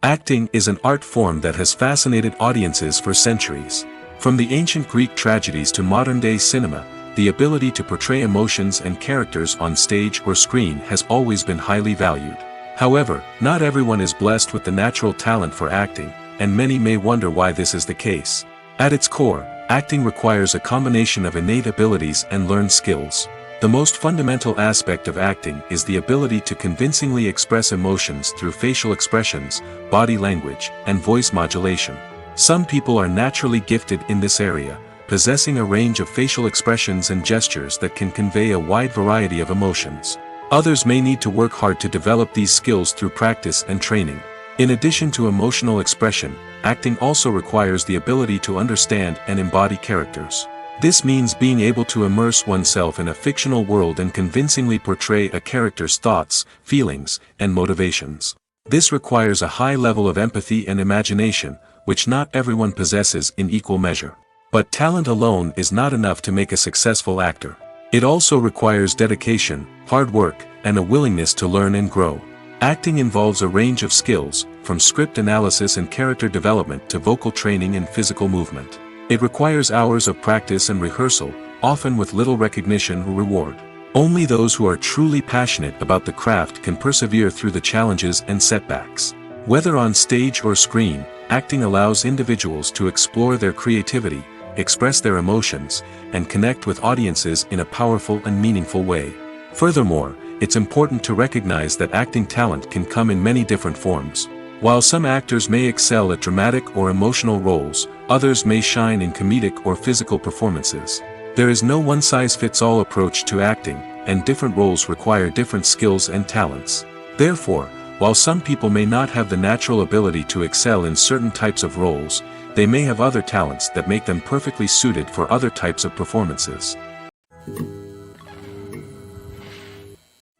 Acting is an art form that has fascinated audiences for centuries. From the ancient Greek tragedies to modern-day cinema, the ability to portray emotions and characters on stage or screen has always been highly valued. However, not everyone is blessed with the natural talent for acting, and many may wonder why this is the case. At its core, acting requires a combination of innate abilities and learned skills. The most fundamental aspect of acting is the ability to convincingly express emotions through facial expressions, body language, and voice modulation. Some people are naturally gifted in this area, possessing a range of facial expressions and gestures that can convey a wide variety of emotions. Others may need to work hard to develop these skills through practice and training. In addition to emotional expression, acting also requires the ability to understand and embody characters. This means being able to immerse oneself in a fictional world and convincingly portray a character's thoughts, feelings, and motivations. This requires a high level of empathy and imagination, which not everyone possesses in equal measure. But talent alone is not enough to make a successful actor. It also requires dedication, hard work, and a willingness to learn and grow. Acting involves a range of skills, from script analysis and character development to vocal training and physical movement. It requires hours of practice and rehearsal, often with little recognition or reward. Only those who are truly passionate about the craft can persevere through the challenges and setbacks. Whether on stage or screen, acting allows individuals to explore their creativity, express their emotions, and connect with audiences in a powerful and meaningful way. Furthermore, it's important to recognize that acting talent can come in many different forms. While some actors may excel at dramatic or emotional roles, others may shine in comedic or physical performances. There is no one-size-fits-all approach to acting, and different roles require different skills and talents. Therefore, while some people may not have the natural ability to excel in certain types of roles, they may have other talents that make them perfectly suited for other types of performances.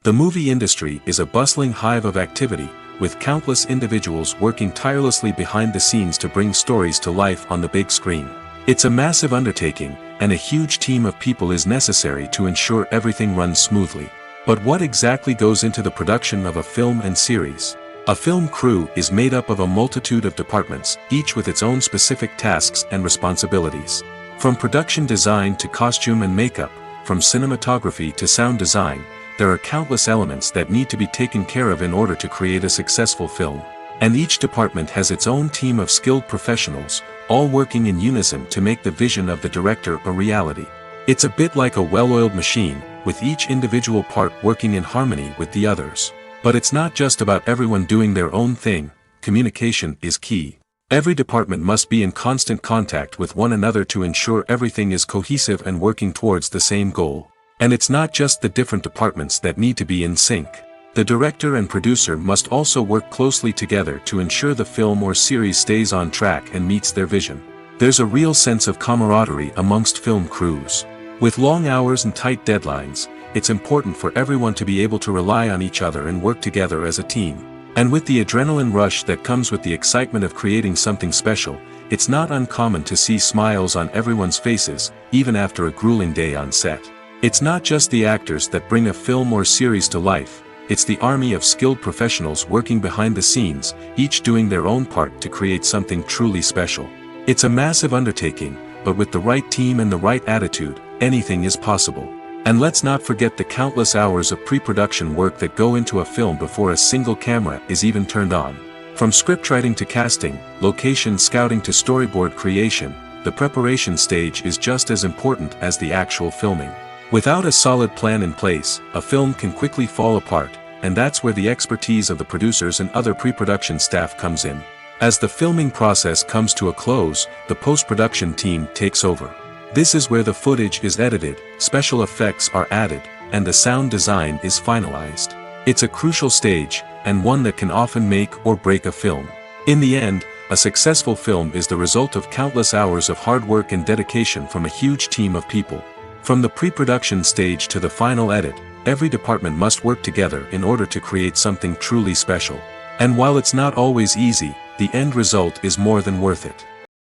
The movie industry is a bustling hive of activity, with countless individuals working tirelessly behind the scenes to bring stories to life on the big screen. It's a massive undertaking, and a huge team of people is necessary to ensure everything runs smoothly. But what exactly goes into the production of a film and series? A film crew is made up of a multitude of departments, each with its own specific tasks and responsibilities. From production design to costume and makeup, from cinematography to sound design, there are countless elements that need to be taken care of in order to create a successful film. And each department has its own team of skilled professionals, all working in unison to make the vision of the director a reality. It's a bit like a well-oiled machine, with each individual part working in harmony with the others. But it's not just about everyone doing their own thing. Communication is key. Every department must be in constant contact with one another to ensure everything is cohesive and working towards the same goal. And it's not just the different departments that need to be in sync. The director and producer must also work closely together to ensure the film or series stays on track and meets their vision. There's a real sense of camaraderie amongst film crews. With long hours and tight deadlines, it's important for everyone to be able to rely on each other and work together as a team. And with the adrenaline rush that comes with the excitement of creating something special, it's not uncommon to see smiles on everyone's faces, even after a grueling day on set. It's not just the actors that bring a film or series to life, it's the army of skilled professionals working behind the scenes, each doing their own part to create something truly special. It's a massive undertaking, but with the right team and the right attitude, anything is possible. And let's not forget the countless hours of pre-production work that go into a film before a single camera is even turned on. From scriptwriting to casting, location scouting to storyboard creation, the preparation stage is just as important as the actual filming. Without a solid plan in place, a film can quickly fall apart, and that's where the expertise of the producers and other pre-production staff comes in. As the filming process comes to a close, the post-production team takes over. This is where the footage is edited, special effects are added, and the sound design is finalized. It's a crucial stage, and one that can often make or break a film. In the end, a successful film is the result of countless hours of hard work and dedication from a huge team of people. From the pre-production stage to the final edit, every department must work together in order to create something truly special. And while it's not always easy, the end result is more than worth it.